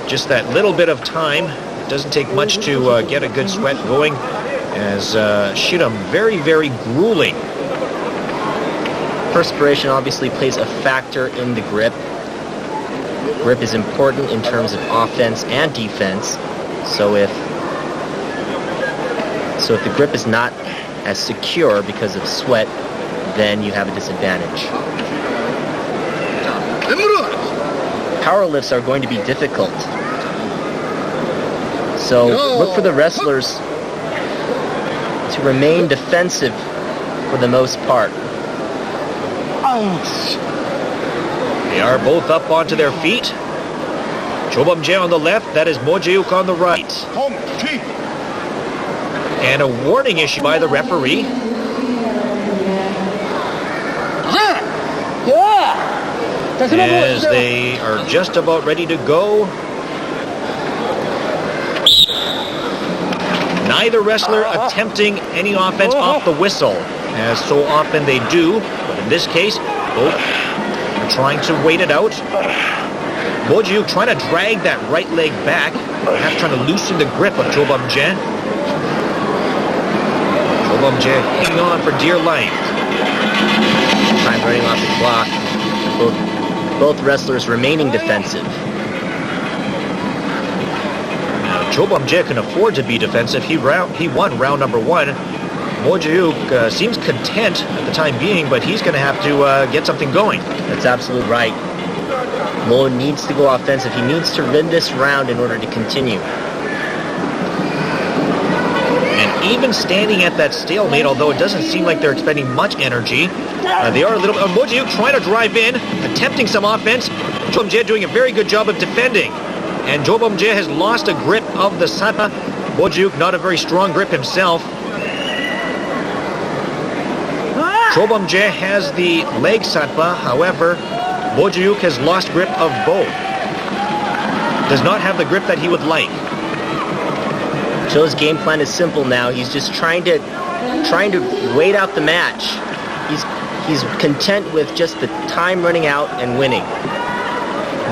Just that little bit of time. It doesn't take much to get a good sweat going, as Ssireum very, very grueling. Perspiration obviously plays a factor in the grip. Grip is important in terms of offense and defense. So if the grip is not as secure because of sweat, then you have a disadvantage. Power lifts are going to be difficult. So look for the wrestlers to remain defensive for the most part. They are both up onto their feet. Cho Bum-jae on the left, that is Mo Jae-wook on the right. And a warning issued by the referee. As they are just about ready to go. Neither wrestler attempting any offense off the whistle, as so often they do. But in this case, both are trying to wait it out. Mo Jae-wook trying to drag that right leg back, perhaps trying to loosen the grip of Cho Bum-jae. Cho Bum-jae hanging on for dear life. Time running off the clock. Both wrestlers remaining defensive. Now, Cho Bum-jae can afford to be defensive. He won round number 1. Mo Jae-wook seems content at the time being, but he's going to have to get something going. That's absolutely right. Mo needs to go offensive. He needs to win this round in order to continue. And even standing at that stalemate, although it doesn't seem like they're expending much energy, they are a little... Mo Jae-wook trying to drive in, attempting some offense. Cho Bum-jae doing a very good job of defending. And Cho Bum-jae has lost a grip of the satpa. Mo Jae-wook not a very strong grip himself. Cho Bum-jae has the leg satpa, however, Mo Jae-wook has lost grip of both. Does not have the grip that he would like. Cho's game plan is simple now. He's just trying to wait out the match. He's content with just the time running out and winning.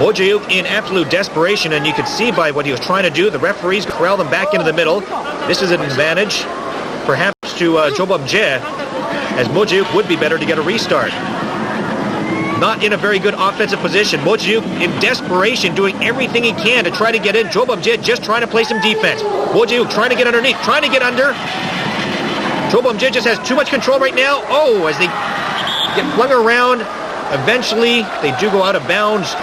Mo Jae-wook in absolute desperation, and you could see by what he was trying to do, the referees corral them back into the middle. This is an advantage, perhaps to Cho Bum-jae, as Mo Jae-wook would be better to get a restart. Not in a very good offensive position. Mo Jae-wook in desperation doing everything he can to try to get in. Cho Bum-jae just trying to play some defense. Mo Jae-wook trying to get underneath, trying to get under. Cho Bum-jae just has too much control right now. Oh, as they get flung around, eventually they do go out of bounds.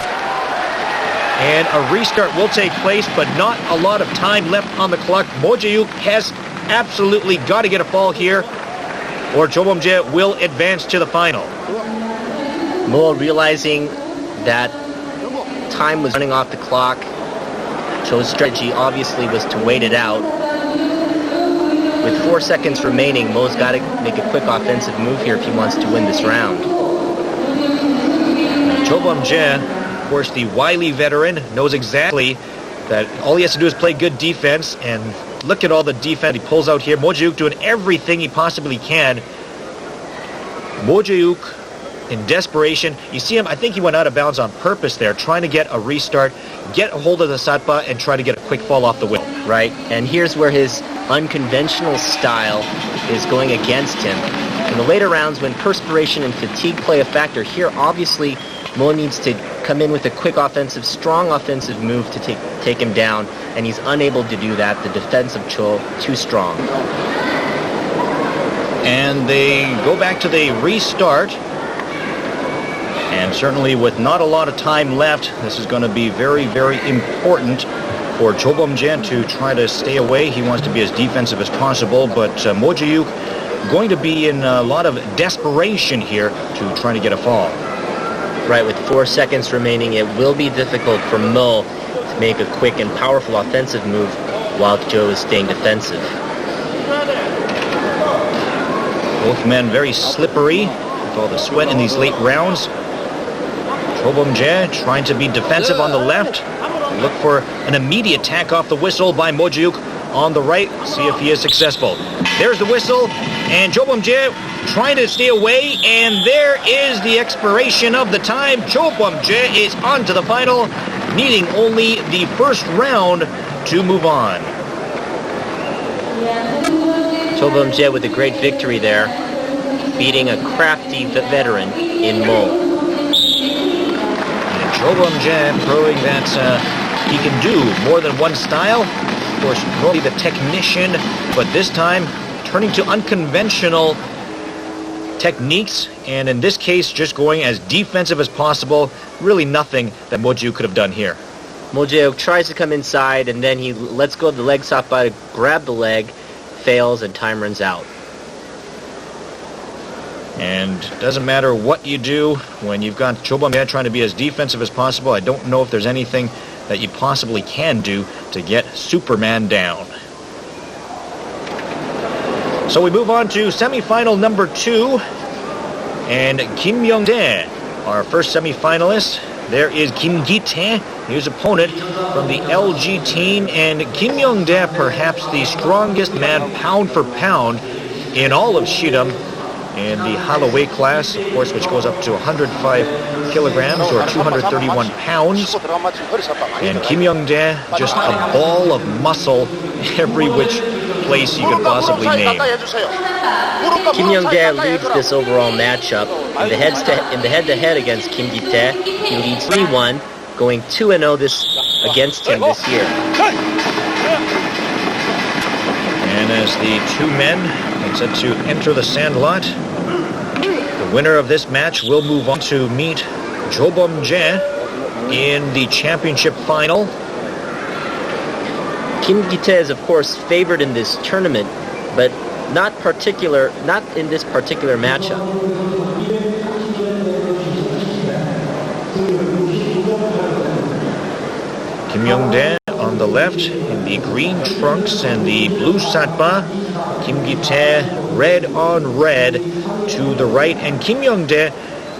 And a restart will take place, but not a lot of time left on the clock. Mo Jae-wook has absolutely got to get a fall here, or Cho Bum-jae will advance to the final. Mo, realizing that time was running off the clock, Cho's strategy obviously was to wait it out. With 4 seconds remaining, Mo's got to make a quick offensive move here if he wants to win this round. Cho Bum-jae, of course, the wily veteran, knows exactly that all he has to do is play good defense, and look at all the defense he pulls out here. Mo Jae-wook doing everything he possibly can. Mo Jae-wook in desperation. You see him, I think he went out of bounds on purpose there, trying to get a restart, get a hold of the satpa, and try to get a quick fall off the wheel. Right, and here's where his unconventional style is going against him. In the later rounds, when perspiration and fatigue play a factor, here obviously Mo needs to come in with a quick offensive, strong offensive move to take him down, and he's unable to do that. The defense of Cho too strong. And they go back to the restart. And certainly with not a lot of time left, this is going to be very, very important for Cho Bum-jae to try to stay away. He wants to be as defensive as possible, but Mo Jae-wook going to be in a lot of desperation here to try to get a fall. Right, with 4 seconds remaining, it will be difficult for Mo to make a quick and powerful offensive move while Cho is staying defensive. Both men very slippery with all the sweat in these late rounds. Cho Bum-jae trying to be defensive on the left. Look for an immediate attack off the whistle by Mo Jae-wook on the right. See if he is successful. There's the whistle, and Cho Bum-jae trying to stay away, and there is the expiration of the time. Cho Bum-jae is on to the final, needing only the first round to move on. Cho Bum-jae with a great victory there, beating a crafty veteran in Mo. Cho Bum-jae proving that he can do more than one style. Of course, normally the technician, but this time turning to unconventional techniques, and in this case, just going as defensive as possible. Really nothing that Mo Jae-wook could have done here. Mo Jae-wook tries to come inside, and then he lets go of the leg satpa to grab the leg, fails, and time runs out. And doesn't matter what you do when you've got Cho Bum-jae trying to be as defensive as possible. I don't know if there's anything that you possibly can do to get Superman down. So we move on to semifinal number 2. And Kim Young-dae, our first semifinalist. There is Kim Gi-tae, his opponent from the LG team. And Kim Young-dae, perhaps the strongest man pound for pound in all of Ssireum, in the hollow weight class, of course, which goes up to 105 kilograms or 231 pounds. And Kim Young-dae, just a ball of muscle every which place you could possibly name. Kim Young-dae leads this overall matchup. In the head-to-head against Kim Gi-tae, he leads 3-1, going 2-0 against him this year. And as the two men are set to enter the sandlot, the winner of this match will move on to meet Cho Bum-jae in the championship final. Kim Gi-tae is, of course, favored in this tournament, but not in this particular matchup. Kim Young-dae on the left in the green trunks and the blue satpa. Kim Gi-tae red on red to the right. And Kim Young-dae,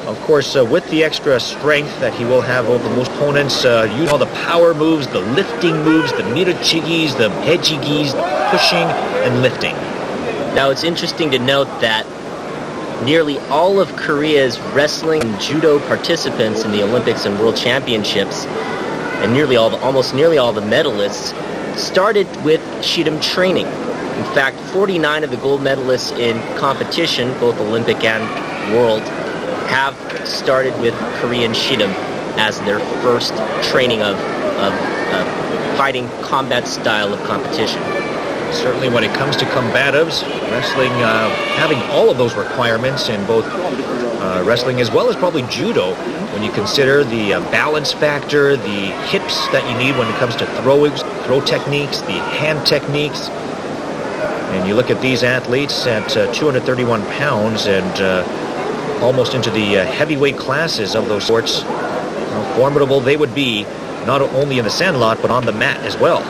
of course, with the extra strength that he will have over most opponents, using all the power moves, the lifting moves, the mirachigi's, the hejigi's, the pushing and lifting. Now, it's interesting to note that nearly all of Korea's wrestling and judo participants in the Olympics and World Championships, and almost nearly all the medalists, started with Ssireum training. In fact, 49 of the gold medalists in competition, both Olympic and World, have started with Korean Ssireum as their first training of fighting combat style of competition. Certainly when it comes to combatives, wrestling having all of those requirements in both wrestling, as well as probably judo, when you consider the balance factor, the hips that you need when it comes to throw techniques, the hand techniques. And you look at these athletes at 231 pounds and almost into the heavyweight classes of those sports. How formidable they would be, not only in the sandlot, but on the mat as well.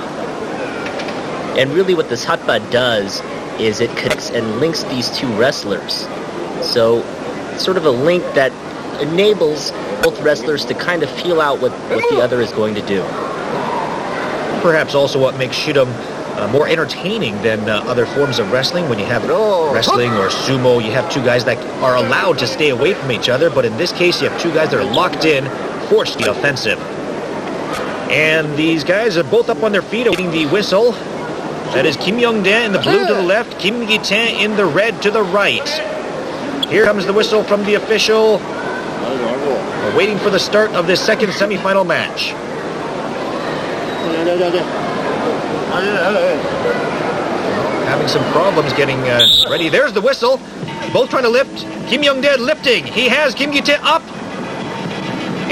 And really what this hatpa does is it connects and links these two wrestlers. So sort of a link that enables both wrestlers to kind of feel out what the other is going to do. Perhaps also what makes Ssireum more entertaining than other forms of wrestling. When you have wrestling or sumo, you have two guys that are allowed to stay away from each other, but in this case you have two guys that are locked in, forced to be offensive. And these guys are both up on their feet awaiting the whistle. That is Kim Young-dae in the blue to the left, Kim Gi-tae in the red to the right. Here comes the whistle from the official. We're waiting for the start of this second semifinal match. Having some problems getting ready. There's the whistle. Both trying to lift. Kim Young-dae lifting. He has Kim Gi-tae up.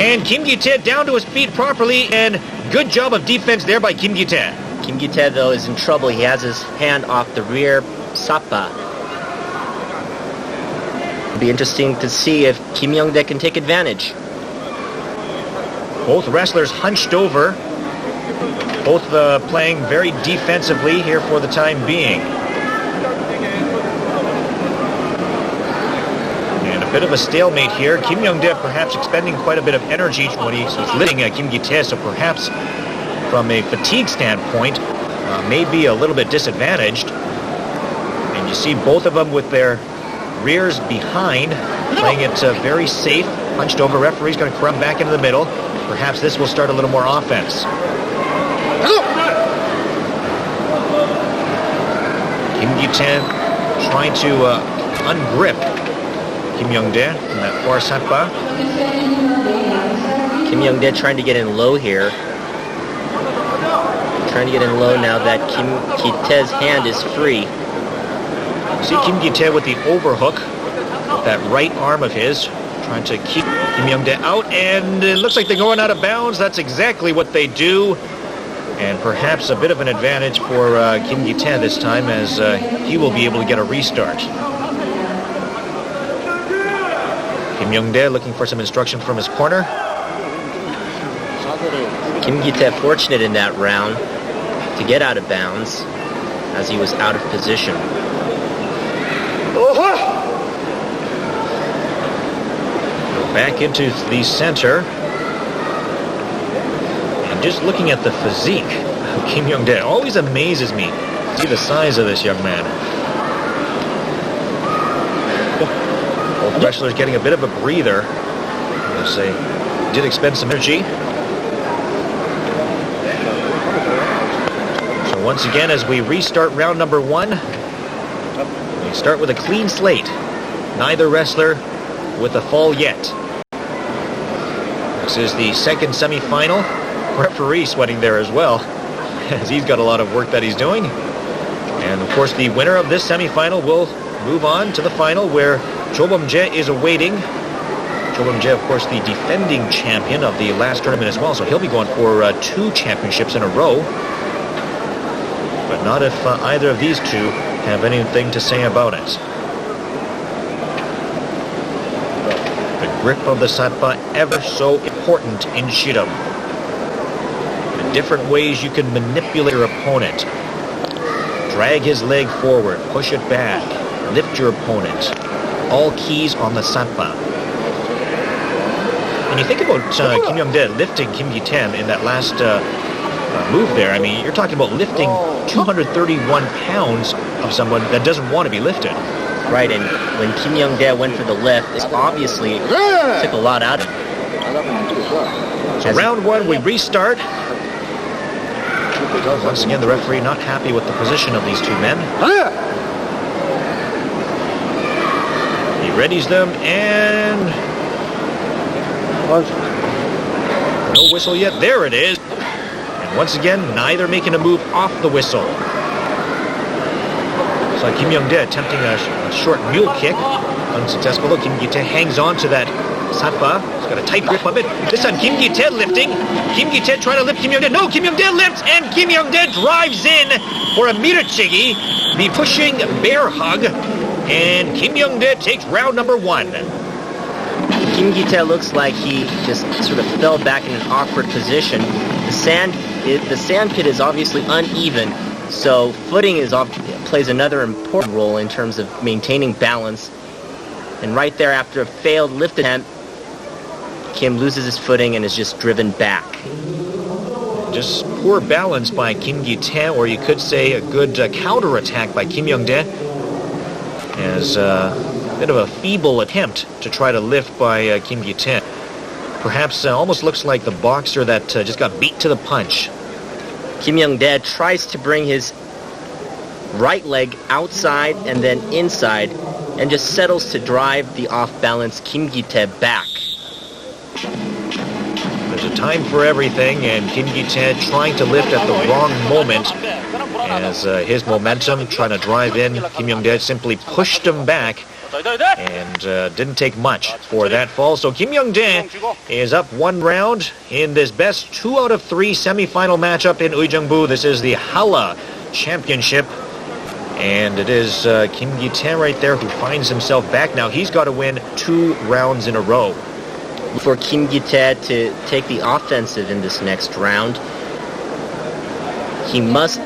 And Kim Gi-tae down to his feet properly. And good job of defense there by Kim Gi-tae. Kim Gi-tae, though, is in trouble. He has his hand off the rear sappa. It'll be interesting to see if Kim Young-dae can take advantage. Both wrestlers hunched over. Both playing very defensively here for the time being. And a bit of a stalemate here. Kim Young-dae perhaps expending quite a bit of energy when he was lifting Kim Gi-tae, so perhaps from a fatigue standpoint, may be a little bit disadvantaged. And you see both of them with their rears behind, playing it very safe. Hunched over. Referee's going to come back into the middle. Perhaps this will start a little more offense. Kim Gi-tae trying to ungrip Kim Young-dae from that far sappa. Kim Young-dae trying to get in low here. Trying to get in low now that Kim Gi-tae's hand is free. See Kim Gi-tae with the overhook, with that right arm of his, trying to keep Kim Young-dae out, and it looks like they're going out of bounds. That's exactly what they do. And perhaps a bit of an advantage for Kim Gi-tae this time, as he will be able to get a restart. Kim Young-dae looking for some instruction from his corner. Kim Gi-tae fortunate in that round to get out of bounds as he was out of position. Back into the center. Just looking at the physique of Kim Young-dae always amazes me. See the size of this young man. Both wrestlers getting a bit of a breather. As they did expend some energy. So once again, as we restart round number one, we start with a clean slate. Neither wrestler with a fall yet. This is the second semifinal. Referee sweating there as well, as he's got a lot of work that he's doing. And of course the winner of this semifinal will move on to the final, where Cho Bum-jae is awaiting. Cho Bum-jae, of course, the defending champion of the last tournament as well, so he'll be going for 2 championships in a row. But not if either of these two have anything to say about it. The grip of the sappa, ever so important in Ssireum. Different ways you can manipulate your opponent. Drag his leg forward, push it back, lift your opponent. All keys on the sappa. When you think about Kim Young-dae lifting Kim Gi-tae in that last move there, I mean, you're talking about lifting 231 pounds of someone that doesn't want to be lifted. Right, and when Kim Young-dae went for the lift, it obviously took a lot out of him. So round one, we restart. Once again, the referee not happy with the position of these two men. He readies them, and no whistle yet. There it is. And once again, neither making a move off the whistle. So Kim Young-dae attempting a short mule kick unsuccessful. Look, Kim Gi-tae hangs on to that satba. He's got a tight grip of it. This time, Kim Gi-tae lifting. Kim Gi-tae trying to lift Kim Young-dae. No, Kim Young-dae lifts, and Kim Young-dae drives in for a mirachigi, the pushing bear hug, and Kim Young-dae takes round number 1. Kim Gi-tae looks like he just sort of fell back in an awkward position. The sand pit is obviously uneven, so footing plays another important role in terms of maintaining balance. And right there, after a failed lift attempt, Kim loses his footing and is just driven back. Just poor balance by Kim Gi-tae, or you could say a good counterattack by Kim Young-dae, as a bit of a feeble attempt to try to lift by Kim Gi-tae. Perhaps almost looks like the boxer that just got beat to the punch. Kim Young-dae tries to bring his right leg outside and then inside, and just settles to drive the off-balance Kim Gi-tae back. There's a time for everything, and Kim Gi-tae trying to lift at the wrong moment, as his momentum trying to drive in. Kim Young-dae simply pushed him back, and didn't take much for that fall. So Kim Young-dae is up 1 round in this best 2 out of 3 semifinal matchup in Uijeongbu. This is the Hala Championship, and it is Kim Gi-tae right there who finds himself back now. He's got to win 2 rounds in a row. For Kim Gi-tae to take the offensive in this next round, he must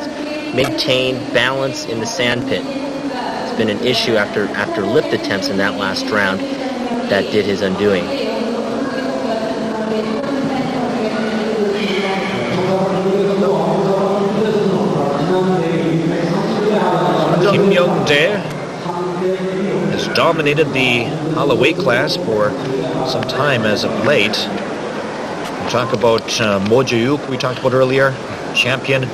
maintain balance in the sandpit. It's been an issue after lift attempts in that last round that did his undoing. Kim Young-dae has dominated the Hala weight class for some time as of late. We talk about Mo Jae-yuk, we talked about earlier, champion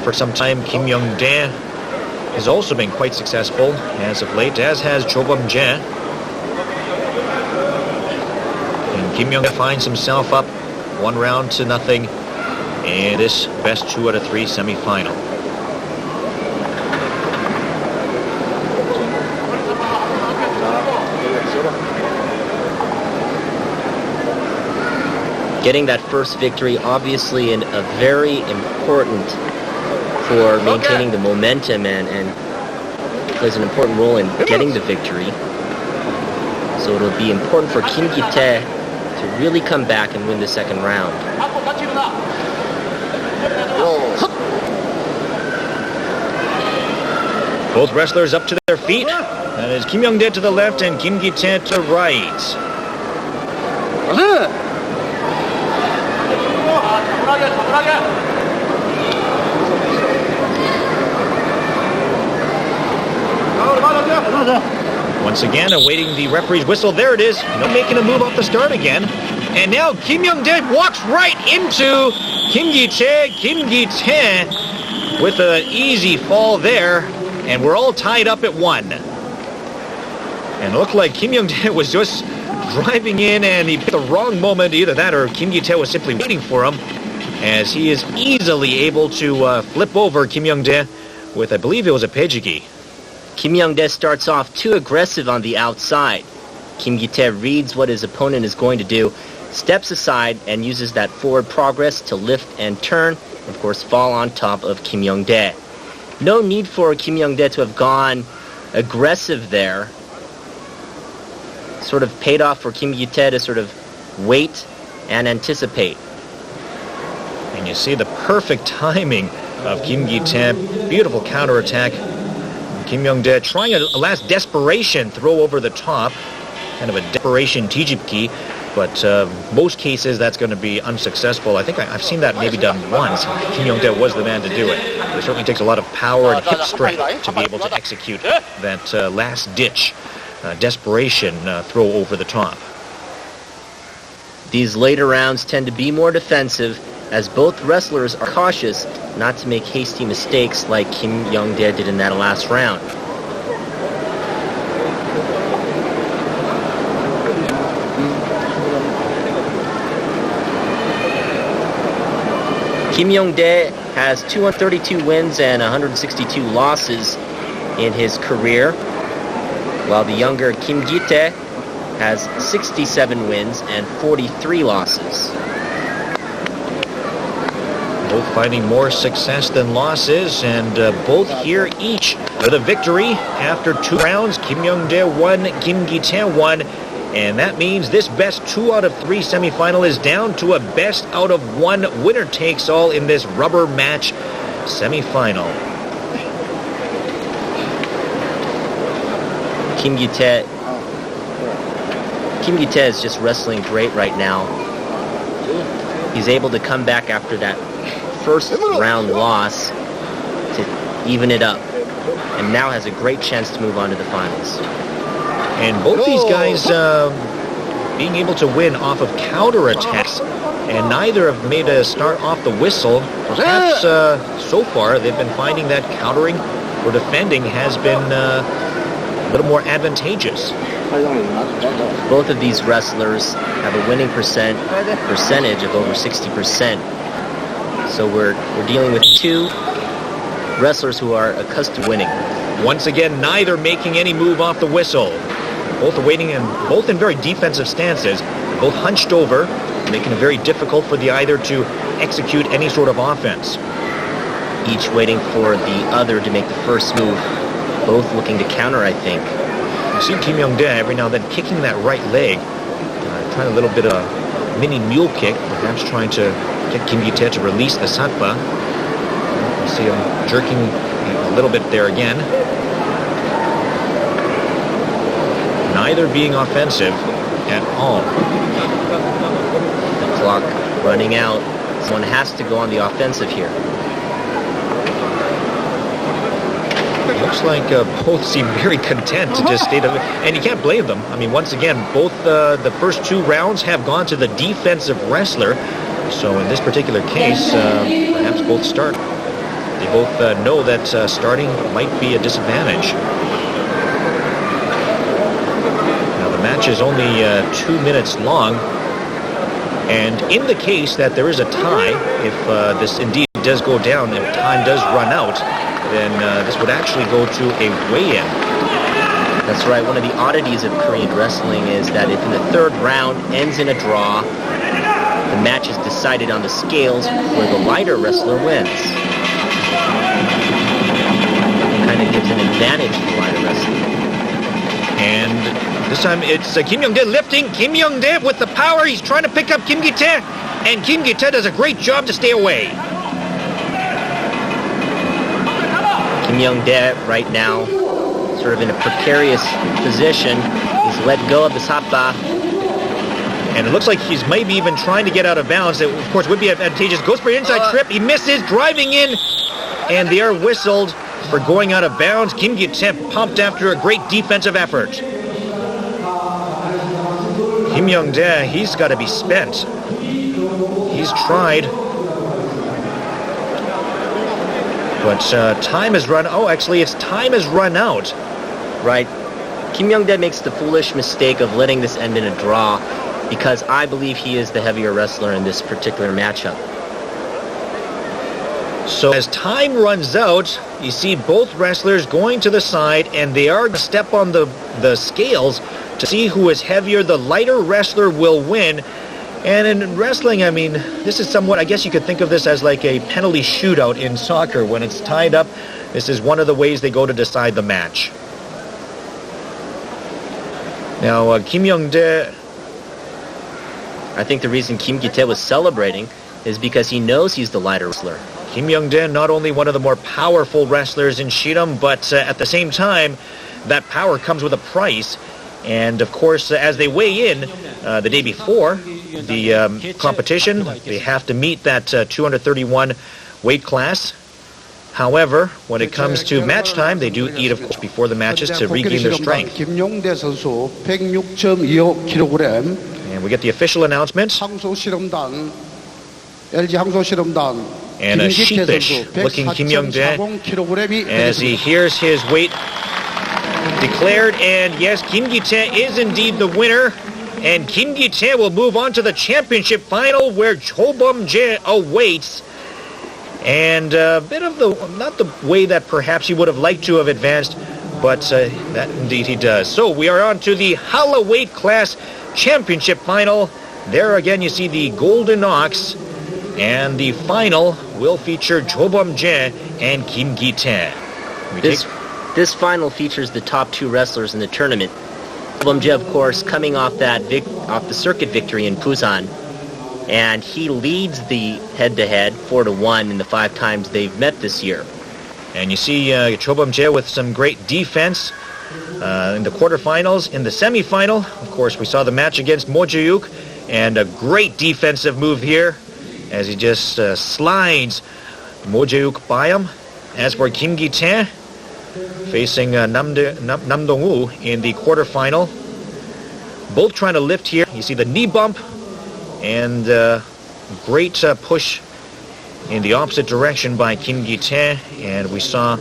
for some time. Kim Young-dae has also been quite successful as of late, as has Cho Bum-jae. And Kim Young-dae finds himself up 1 round to nothing in this best 2 out of 3 semifinal. Getting that first victory, obviously a very important for maintaining the momentum and plays an important role in getting the victory. So it'll be important for Kim Gi-tae to really come back and win the second round. Both wrestlers up to their feet. That is Kim Young-dae to the left and Kim Gi-tae to right. Once again, awaiting the referee's whistle. There it is. No making a move off the start again. And now Kim Young-dae walks right into Kim Gi-tae. Kim Gi-tae with an easy fall there. And we're all tied up at 1. And it looked like Kim Young-dae was just driving in and he picked the wrong moment. Either that or Kim Gi-tae was simply waiting for him, as he is easily able to flip over Kim Young-dae with, I believe it was a pejigi. Kim Young-dae starts off too aggressive on the outside. Kim Gi-tae reads what his opponent is going to do, steps aside, and uses that forward progress to lift and turn, and of course fall on top of Kim Young-dae. No need for Kim Young-dae to have gone aggressive there. Sort of paid off for Kim Gi-tae to sort of wait and anticipate. And you see the perfect timing of Kim Gi-tae. Beautiful counterattack. Kim Young-dae trying a last desperation throw over the top. Kind of a desperation tijipki. But most cases that's going to be unsuccessful. I think I've seen that maybe done once. Kim Young-dae was the man to do it. It certainly takes a lot of power and hip strength to be able to execute that last-ditch desperation throw over the top. These later rounds tend to be more defensive, as both wrestlers are cautious not to make hasty mistakes like Kim Young-dae did in that last round. Kim Young-dae has 232 wins and 162 losses in his career. while the younger Kim Gi-tae has 67 wins and 43 losses. Both finding more success than losses, and both here each with a victory after 2 rounds. Kim Young-dae won, Kim Gi-tae won, and that means this best 2 out of 3 semifinal is down to a best out of 1 winner takes all in this rubber match semifinal. Kim Gi-tae is just wrestling great right now. He's able to come back after that first round loss to even it up, and now has a great chance to move on to the finals. And both these guys being able to win off of counterattacks, and neither have made a start off the whistle. Perhaps so far they've been finding that countering or defending has been a little more advantageous. Both of these wrestlers have a winning percentage of over 60%. So we're dealing with 2 wrestlers who are accustomed to winning. Once again, neither making any move off the whistle. Both waiting, and both in very defensive stances, both hunched over, making it very difficult for the either to execute any sort of offense. Each waiting for the other to make the first move. Both looking to counter, I think. You see Kim Young-dae every now and then kicking that right leg, trying a little bit of a mini mule kick, perhaps trying to get Kim Gi-tae to release the satpa. You see him jerking a little bit there again. Neither being offensive at all. The clock running out. Someone has to go on the offensive here. Looks like both seem very content to just stay there. And you can't blame them. I mean, once again, both the first 2 rounds have gone to the defensive wrestler. So in this particular case, perhaps both start. They both know that starting might be a disadvantage. Now the match is only 2 minutes long. And in the case that there is a tie, if this indeed does go down, if time does run out, then this would actually go to a weigh-in. That's right. One of the oddities of Korean wrestling is that if in the 3rd round ends in a draw, the match is decided on the scales where the lighter wrestler wins. It kind of gives an advantage to the lighter wrestler. And this time it's Kim Young-dae lifting. Kim Young-dae with the power. He's trying to pick up Kim Gi-tae. And Kim Gi-tae does a great job to stay away. Kim Young-dae right now sort of in a precarious position. He's let go of the satpa. And it looks like he's maybe even trying to get out of bounds. It, of course, would be advantageous. Goes for an inside trip. He misses, driving in. And they are whistled for going out of bounds. Kim Gi-tae pumped after a great defensive effort. Kim Young-dae, he's got to be spent. He's tried. But time has run. Oh, actually, time has run out. Right. Kim Young-dae makes the foolish mistake of letting this end in a draw because I believe he is the heavier wrestler in this particular matchup. So as time runs out, you see both wrestlers going to the side, and they are going to step on the scales to see who is heavier. The lighter wrestler will win. And in wrestling, I mean, this is somewhat, I guess you could think of this as like a penalty shootout in soccer. When it's tied up, this is one of the ways they go to decide the match. Now, Kim Young-dae, I think the reason Kim Gi-tae was celebrating is because he knows he's the lighter wrestler. Kim Young-dae, not only one of the more powerful wrestlers in Ssireum, but at the same time, that power comes with a price. And of course, as they weigh in the day before the competition, they have to meet that 231 weight class. However, when it comes to match time, they do eat, of course, before the matches to regain their strength. 김용대 선수 106.25kg. And we get the official announcements. 항소실험단 LG 항소실험단 And a sheepish-looking Kim Young-dae as he hears his weight declared. And yes, Kim Gi-tae is indeed the winner. And Kim Gi-tae will move on to the championship final where Cho Bum-jae awaits. And a bit of the, not the way that perhaps he would have liked to have advanced, but that indeed he does. So we are on to the Hala weight class championship final. There again you see the Golden Ox, and the final will feature Cho Bum-jae and Kim Gi-tae. This final features the top two wrestlers in the tournament. Bum-jae, of course, coming off off the circuit victory in Busan, and he leads the head-to-head 4-1 in the 5 times they've met this year. And you see Cho Bum-jae with some great defense in the quarterfinals. In the semifinal, of course, we saw the match against Mo Jae-yuk, and a great defensive move here as he just slides Mo Jae-yuk by him. As for Kim Gi-tae, facing Nam Dong-woo in the quarterfinal. Both trying to lift here. You see the knee bump and great push in the opposite direction by Kim Gi-tae. And we saw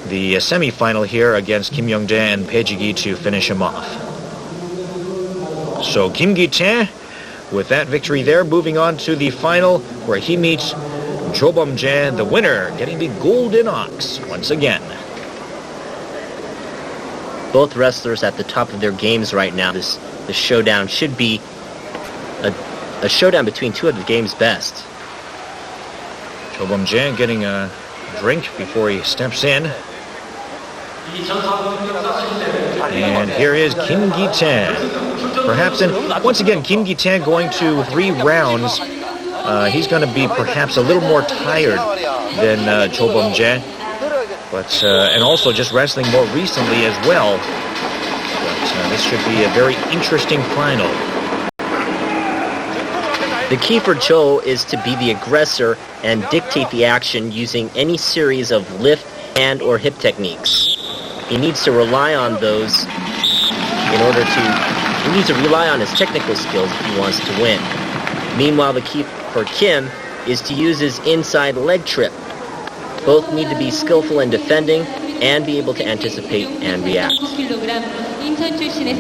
the semifinal here against Kim Young-jae and Pae Ji-gi to finish him off. So Kim Gi-tae, with that victory there, moving on to the final where he meets Cho Bum-jae, the winner, getting the Golden Ox once again. Both wrestlers at the top of their games right now. This showdown should be a showdown between two of the game's best. Cho Bum-jae getting a drink before he steps in. And here is Kim Gi-tae. Perhaps, and once again, Kim Gi-tae going to 3 rounds. He's going to be perhaps a little more tired than Cho Bum-jae. But, and also just wrestling more recently as well. But this should be a very interesting final. The key for Cho is to be the aggressor and dictate the action using any series of lift, hand, or hip techniques. He needs to rely on those he needs to rely on his technical skills if he wants to win. Meanwhile, the key for Kim is to use his inside leg trip. Both need to be skillful in defending and be able to anticipate and react.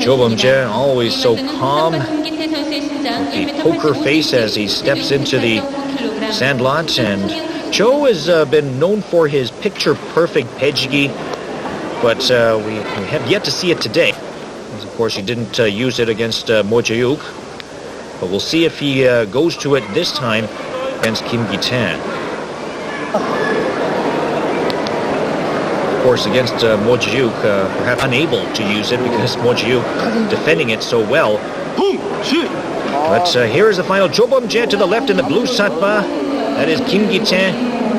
Cho Bum-jae always so calm, the poker face as he steps into the sandlot. And Cho has been known for his picture-perfect Pae Ji-gi, but we have yet to see it today. Of course, he didn't use it against Mo Jae-yuk, but we'll see if he goes to it this time against Kim Gi-tae. Of course, against Mo Jae-yuk, perhaps unable to use it because Mo Jae-yuk defending it so well. But here is the final. Cho Bum-jae to the left in the blue satba. That is Kim Gi-tae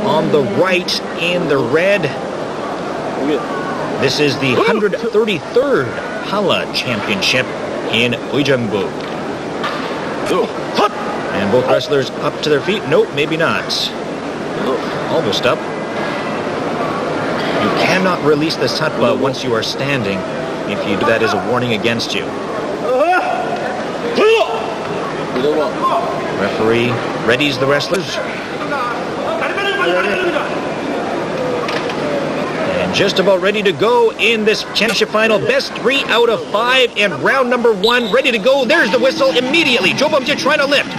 on the right in the red. This is the 133rd Hala Championship in Uijeongbu. And both wrestlers up to their feet. Nope, maybe not. Almost up. You cannot release the satba once you are standing. If you do, that is a warning against you. Referee readies the wrestlers. And just about ready to go in this championship final. Best 3 out of 5 and round number 1 ready to go. There's the whistle immediately. Cho Bum-jae trying to lift.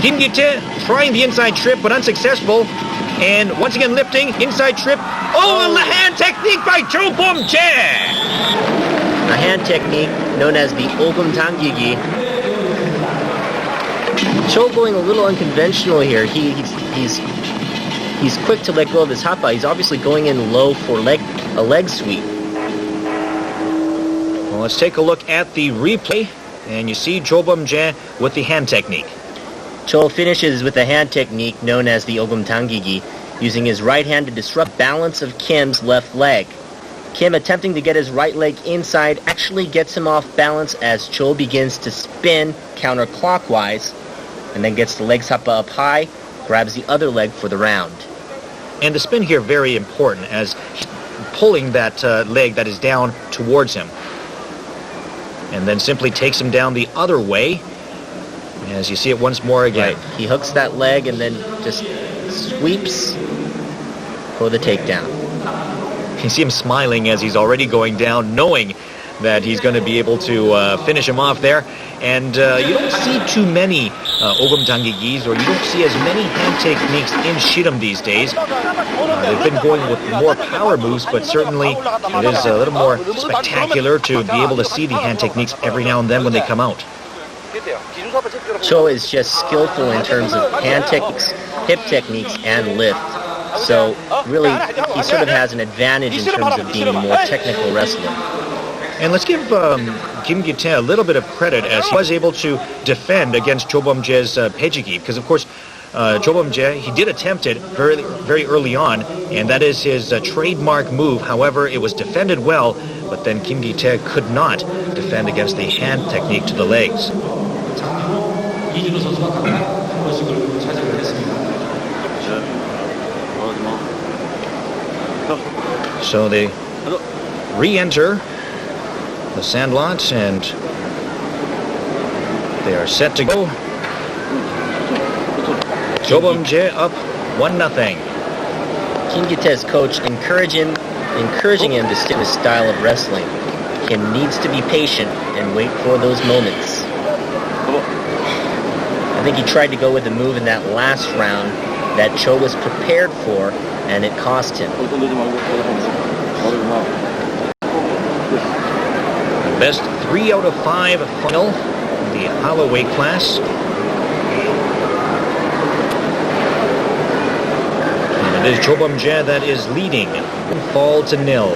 Kim Gi-tae trying the inside trip but unsuccessful. And once again lifting, inside trip. Oh, and the hand technique by Cho Bum-jae! A hand technique known as the Ogum Tanggigi. Cho going a little unconventional here. He's quick to let go of his hoppa. He's obviously going in low for a leg sweep. Well, let's take a look at the replay. And you see Cho Bum-jae with the hand technique. Cho finishes with a hand technique known as the Ogum Tanggigi, using his right hand to disrupt balance of Kim's left leg. Kim, attempting to get his right leg inside, actually gets him off balance as Cho begins to spin counterclockwise, and then gets the leg hoppa up high, grabs the other leg for the round. And the spin here very important as he's pulling that leg that is down towards him. And then simply takes him down the other way. As you see it once more again. Right. He hooks that leg and then just sweeps for the takedown. You see him smiling as he's already going down, knowing that he's going to be able to finish him off there. And you don't see too many ogum 당기기s, or you don't see as many hand techniques in Ssireum these days. They've been going with more power moves, but certainly it is a little more spectacular to be able to see the hand techniques every now and then when they come out. Cho is just skillful in terms of hand techniques, hip techniques, and lift. So really, he sort of has an advantage in terms of being a more technical wrestler. And let's give Kim Gi-tae a little bit of credit, as he was able to defend against Cho Bum-jae's pejigi, because of course Cho Bum-jae, he did attempt it very early on, and that is his trademark move. However, it was defended well, but then Kim Gi-tae could not defend against the hand technique to the legs. So they re-enter the sandlot, and they are set to go. Cho Bum-jae up 1-0. Kim Gi-tae's coach encouraging him to stick with style of wrestling. Kim needs to be patient and wait for those moments. I think he tried to go with a move in that last round that Cho was prepared for, and it cost him. Best 3 out of 5 final, the hollow weight class. And it is Cho Bum-jae that is leading, 1-0.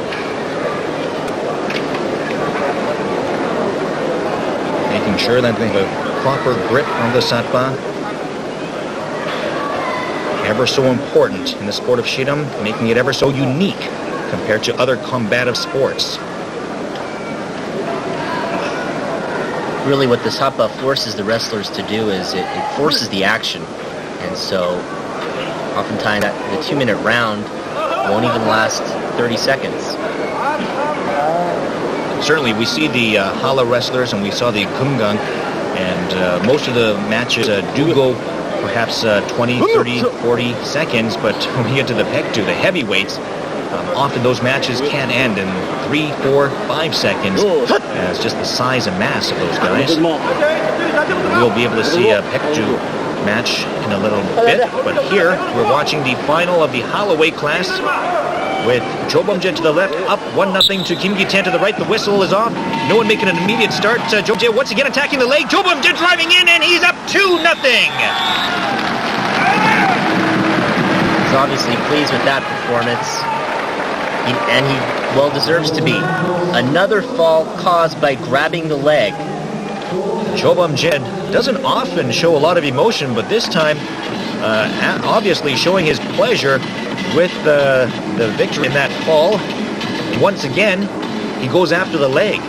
Making sure that they have a proper grip on the satpa. Ever so important in the sport of Ssireum, making it ever so unique compared to other combative sports. Really what the satpa forces the wrestlers to do is it forces the action. And so oftentimes the 2-minute round won't even last 30 seconds. Certainly we see the hala wrestlers, and we saw the kumgang, and most of the matches do go perhaps 20, 30, 40 seconds, but when we get to the pektu, the heavyweights, often those matches can end in 3, 4, 5 seconds. It's just the size and mass of those guys. We'll be able to see a pektu match in a little bit, but here we're watching the final of the hollow weight class with Cho Bum-jae to the left, up 1-0 to Kim Gi-tae to the right. The whistle is off. No one making an immediate start. Cho Bum-jae once again attacking the leg. Cho Bum-jae driving in, and he's up 2-0. He's obviously pleased with that performance, and he well deserves to be. Another fall caused by grabbing the leg. Cho Bum-jae doesn't often show a lot of emotion, but this time obviously showing his pleasure with the victory in that fall. Once again, he goes after the leg.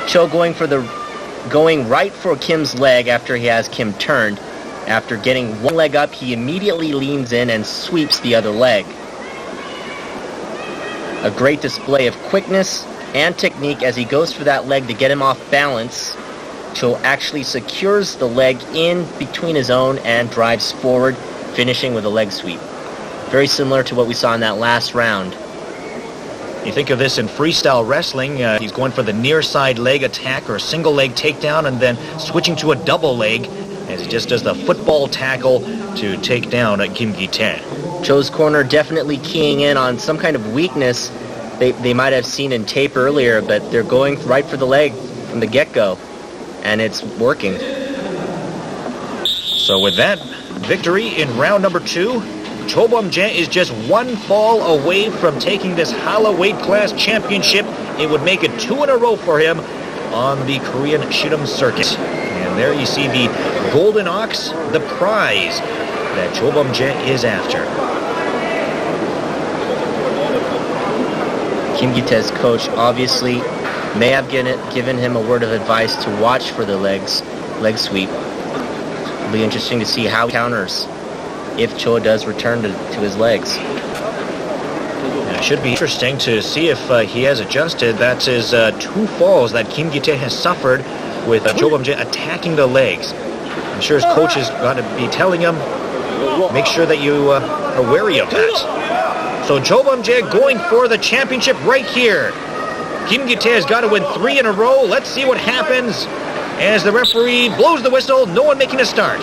Cho going right for Kim's leg after he has Kim turned. After getting one leg up, he immediately leans in and sweeps the other leg. A great display of quickness and technique as he goes for that leg to get him off balance. Cho actually secures the leg in between his own and drives forward, finishing with a leg sweep. Very similar to what we saw in that last round. You think of this in freestyle wrestling, he's going for the near side leg attack or single leg takedown, and then switching to a double leg as he just does the football tackle to take down Kim Gi-tae. Cho's corner definitely keying in on some kind of weakness they might have seen in tape earlier, but they're going right for the leg from the get-go, and it's working. So with that victory in round number 2, Cho Bum-jae is just 1 fall away from taking this hollow weight class championship. It would make it 2 in a row for him on the Korean Ssireum circuit. And there you see the golden ox, the prize that Cho Bum-jae is after. Kim Gi-tae's coach obviously may have given him a word of advice to watch for the leg sweep. It'll be interesting to see how he counters if Cho does return to his legs. It should be interesting to see if he has adjusted. That's his 2 falls that Kim Gi-tae has suffered with Cho Bum-jae attacking the legs. I'm sure his coach has got to be telling him, make sure that you are wary of that. So Cho Bum-jae going for the championship right here. Kim Gi-tae has got to win 3 in a row. Let's see what happens as the referee blows the whistle. No one making a start.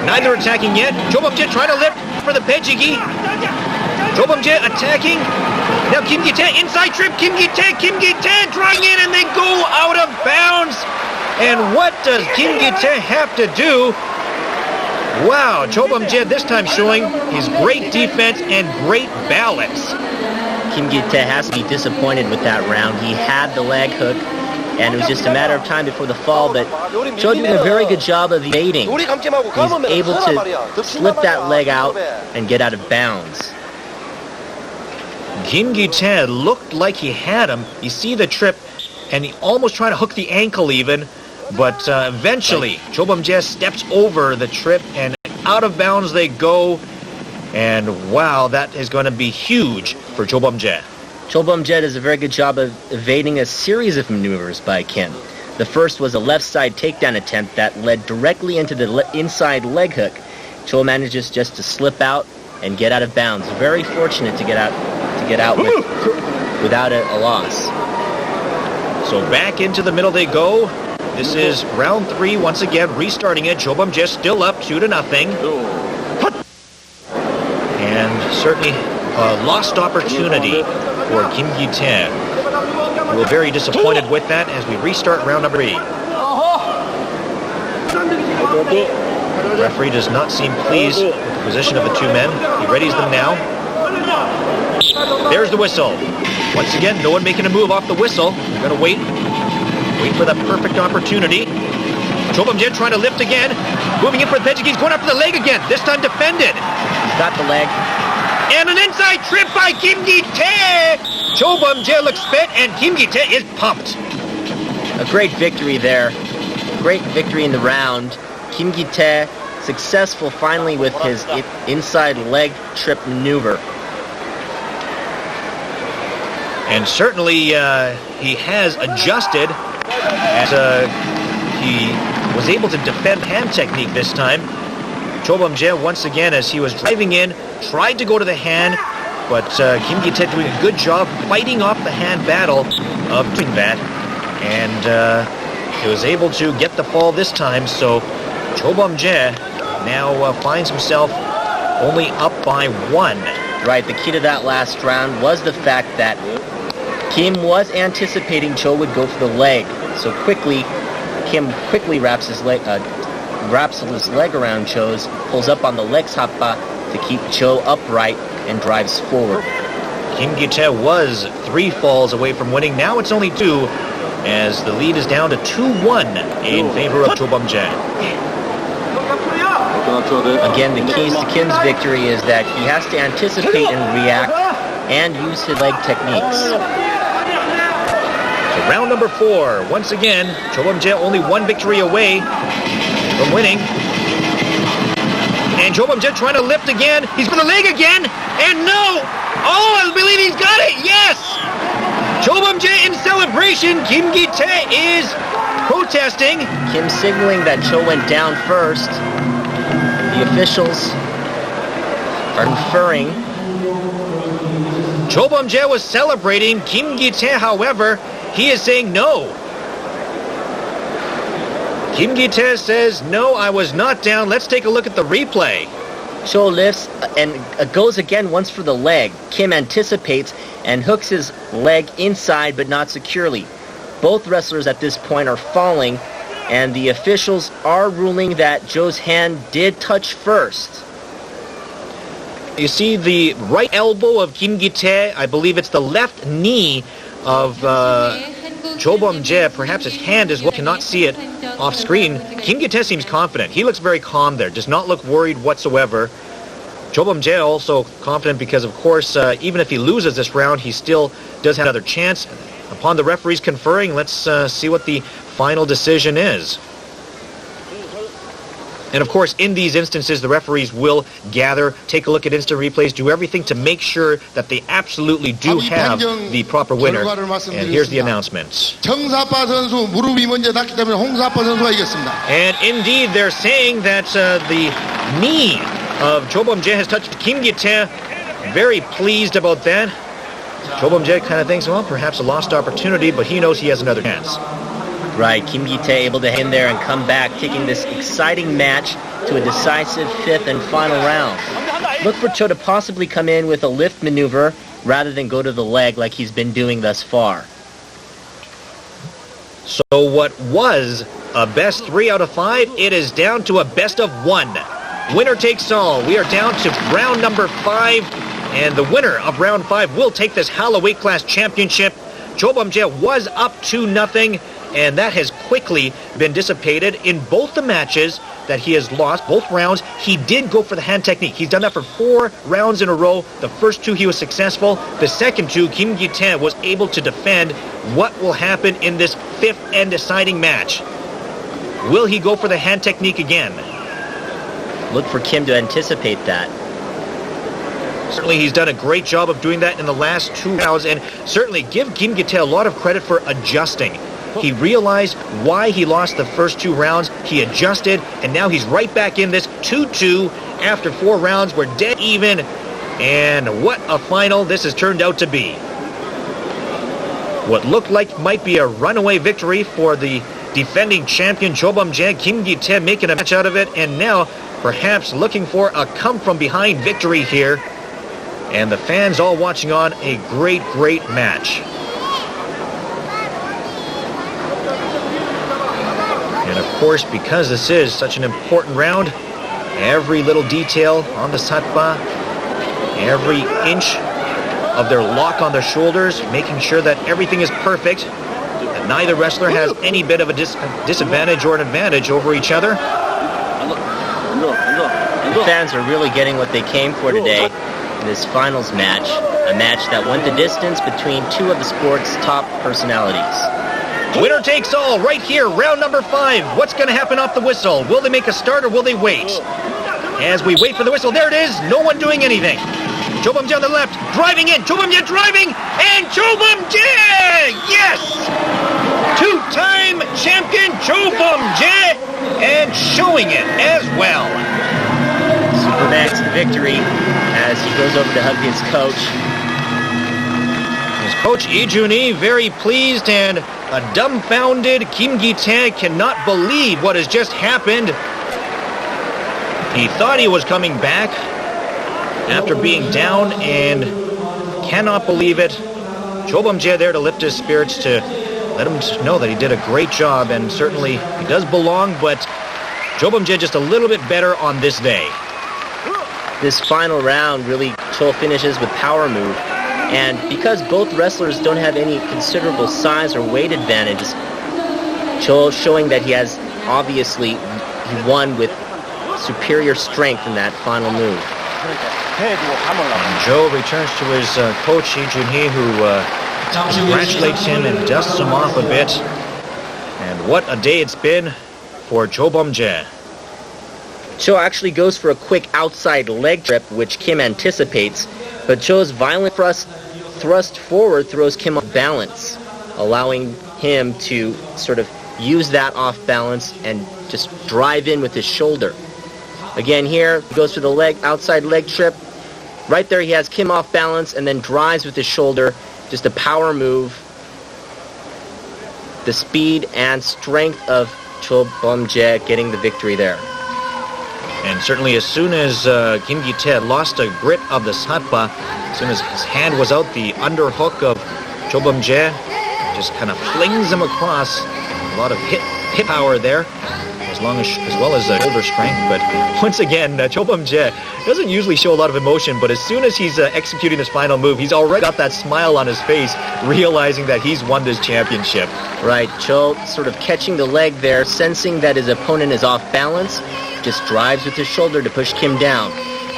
Neither attacking yet. Cho Bum-jae trying to lift for the pejigi. Cho Bum-jae attacking. Now Kim Gi-tae inside trip. Kim Gi-tae drawing in, and they go out of bounds. And what does Kim Gi-tae have to do? Wow, Cho Bum-jae this time showing his great defense and great balance. Kim Gi-tae has to be disappointed with that round. He had the leg hook, and it was just a matter of time before the fall, but Cho doing a very good job of evading. He's able to slip that leg out and get out of bounds. Kim Gi-tae looked like he had him. You see the trip, and he almost tried to hook the ankle even, but eventually Cho Bum-jae steps over the trip, and out of bounds they go. And wow, that is going to be huge for Cho Bum-jae. Cho Bum-jae does a very good job of evading a series of maneuvers by Kim. The first was a left side takedown attempt that led directly into the inside leg hook. Cho manages just to slip out and get out of bounds. Very fortunate to get out without a loss. So back into the middle they go. This is round 3 once again, restarting it. Cho Bum-jae still up 2-0. And certainly a lost opportunity for Kim Gi-tae. We're very disappointed with that as we restart round number 3. The referee does not seem pleased with the position of the two men. He readies them now. There's the whistle. Once again, no one making a move off the whistle. We're going to wait for the perfect opportunity. Cho Bum-jae trying to lift again. Moving in for the pejigi. He's going after the leg again. This time defended. He's got the leg. And an inside trip by Kim Gi-tae. Cho Bum-jae looks fit, and Kim Gi-tae is pumped. A great victory there. Great victory in the round. Kim Gi-tae successful finally with his inside leg trip maneuver. And certainly he has adjusted as he was able to defend hand technique this time. Cho Bum-jae once again, as he was driving in, tried to go to the hand, but Kim Gi-tae doing a good job fighting off the hand battle of doing that. And he was able to get the fall this time, so Cho Bum-jae now finds himself only up by 1. Right, the key to that last round was the fact that Kim was anticipating Cho would go for the leg. So Kim quickly wraps his leg around Cho's, pulls up on the leg sapa to keep Cho upright and drives forward. Kim Gi-tae was 3 falls away from winning. Now it's only 2, as the lead is down to 2-1 in favor of Cho Bum-jae. Again, the keys to Kim's victory is that he has to anticipate and react and use his leg techniques. So round number 4, once again, Cho Bum-jae only 1 victory away from winning. And Cho Bum-jae trying to lift again. He's for the leg again, and no! Oh, I believe he's got it, yes! Cho Bum-jae in celebration. Kim Gi-tae is protesting. Kim signaling that Cho went down first. The officials are conferring. Cho Bum-jae was celebrating. Kim Gi-tae, however, he is saying no. Kim Gi-tae says, no, I was not down. Let's take a look at the replay. Cho lifts and goes again once for the leg. Kim anticipates and hooks his leg inside but not securely. Both wrestlers at this point are falling, and the officials are ruling that Cho's hand did touch first. You see the right elbow of Kim Gi-tae. I believe it's the left knee of Cho Bum-jae. Perhaps his hand as well. Cannot see it off screen. Kim Gi-tae seems confident. He looks very calm there. Does not look worried whatsoever. Cho Bum-jae also confident because, of course, even if he loses this round, he still does have another chance. Upon the referees conferring, let's see what the final decision is. And of course, in these instances, the referees will gather, take a look at instant replays, do everything to make sure that they absolutely do have the proper winner. And here's the announcements. And indeed, they're saying that the knee of Cho Bum-jae has touched Kim Gi-tae. very pleased about that. Cho Bum-jae kind of thinks, well, perhaps a lost opportunity, but he knows he has another chance. Right, Kim Gi-tae able to hang in there and come back, taking this exciting match to a decisive 5th and final round. Look for Cho to possibly come in with a lift maneuver rather than go to the leg like he's been doing thus far. So what was a best 3 out of 5, it is down to a best of 1. Winner takes all. We are down to round number 5, and the winner of round 5 will take this Hala weight class championship. Cho Bum-jae was up 2-0, and that has quickly been dissipated in both the matches that he has lost, both rounds. He did go for the hand technique. He's done that for 4 rounds in a row. The first 2 he was successful. The second 2, Kim Gi-tae was able to defend. What will happen in this 5th and deciding match? Will he go for the hand technique again? Look for Kim to anticipate that. Certainly he's done a great job of doing that in the last 2 rounds, and certainly give Kim Gi-tae a lot of credit for adjusting. He realized why he lost the first 2 rounds. He adjusted, and now he's right back in this 2-2 after 4 rounds. We're dead even, and what a final this has turned out to be. What looked like might be a runaway victory for the defending champion Cho Bum-jae, Kim Gi-tae making a match out of it, and now perhaps looking for a come-from-behind victory here. And the fans all watching on a great, great match. And of course, because this is such an important round, every little detail on the satpa, every inch of their lock on their shoulders, making sure that everything is perfect, that neither wrestler has any bit of a disadvantage or an advantage over each other. The fans are really getting what they came for today in this finals match, a match that went the distance between 2 of the sport's top personalities. Winner takes all right here, round number 5. What's going to happen off the whistle? Will they make a start or will they wait? As we wait for the whistle, there it is, no one doing anything. Cho Bum-jae on the left, driving in, Cho Bum-jae driving, and Cho Bum-jae! Yes! 2-time champion Cho Bum-jae, and showing it as well. Superman's the victory as he goes over to hug his coach. His coach Lee Jun-hee very pleased, and a dumbfounded Kim Gi-tae cannot believe what has just happened. He thought he was coming back after being down and cannot believe it. Cho Bum-jae there to lift his spirits, to let him know that he did a great job, and certainly he does belong, but Cho Bum-jae just a little bit better on this day. This final round really Cho finishes with power move, and because both wrestlers don't have any considerable size or weight advantages, Cho showing that he has obviously won with superior strength in that final move. And Joe returns to his coach Lee Jun-hee, who congratulates him and dusts him off a bit. And what a day it's been for Cho Bum-jae. Cho actually goes for a quick outside leg trip, which Kim anticipates, but Cho's violent thrust forward throws Kim off balance, allowing him to sort of use that off balance and just drive in with his shoulder. Again here, he goes for the outside leg trip. Right there he has Kim off balance and then drives with his shoulder. Just a power move. The speed and strength of Cho Bum-jae getting the victory there. And certainly as soon as Kim Gi-tae lost a grip of the satpa, as soon as his hand was out, the underhook of Cho Bum-jae just kind of flings him across. A lot of hip power there, as well as shoulder strength. But once again, Cho Bum-jae doesn't usually show a lot of emotion, but as soon as he's executing this final move, he's already got that smile on his face, realizing that he's won this championship. Right, Cho sort of catching the leg there, sensing that his opponent is off balance, just drives with his shoulder to push Kim down.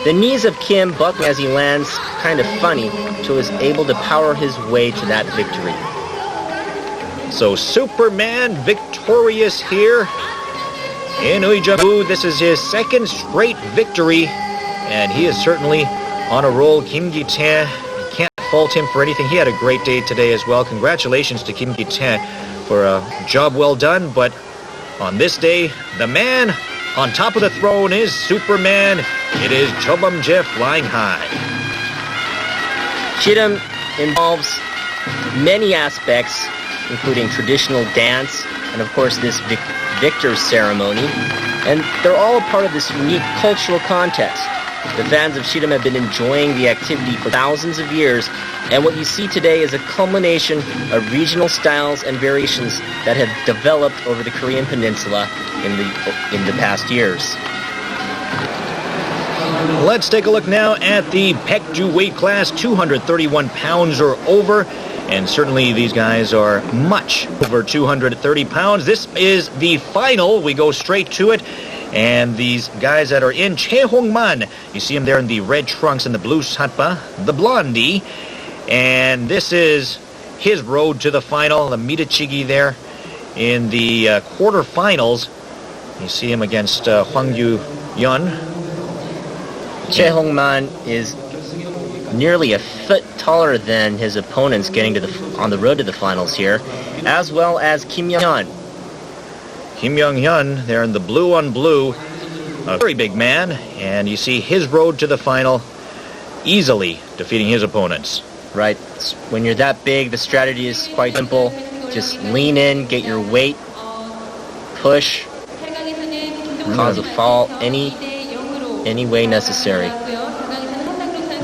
The knees of Kim buckle as he lands, kind of funny. Cho is able to power his way to that victory. So Superman victorious here in Uijeongbu. This is his 2nd straight victory, and he is certainly on a roll. Kim Gi-tae, can't fault him for anything. He had a great day today as well. Congratulations to Kim Gi-tae for a job well done, but on this day, the man on top of the throne is Superman. It is Cho Bum-jae flying high. Ssireum involves many aspects, including traditional dance and, of course, this victor ceremony. And they're all a part of this unique cultural contest. The fans of Ssireum have been enjoying the activity for thousands of years, and what you see today is a culmination of regional styles and variations that have developed over the Korean peninsula in the past years. Let's take a look now at the Paekju weight class, 231 pounds or over. And certainly these guys are much over 230 pounds. This is the final. We go straight to it. And these guys that are in, Hong Man, you see him there in the red trunks and the blue satpa, the blondie. And this is his road to the final, the Mitachigi there in the quarterfinals. You see him against Hwang Yu-yeon. Hong Man is nearly a foot taller than his opponents getting on the road to the finals here, as well as Kim Young-hyun. Kim Young-hyun there in the blue on blue, a very big man, and you see his road to the final easily defeating his opponents. Right. When you're that big, the strategy is quite simple. Just lean in, get your weight, push, cause a fall any way necessary.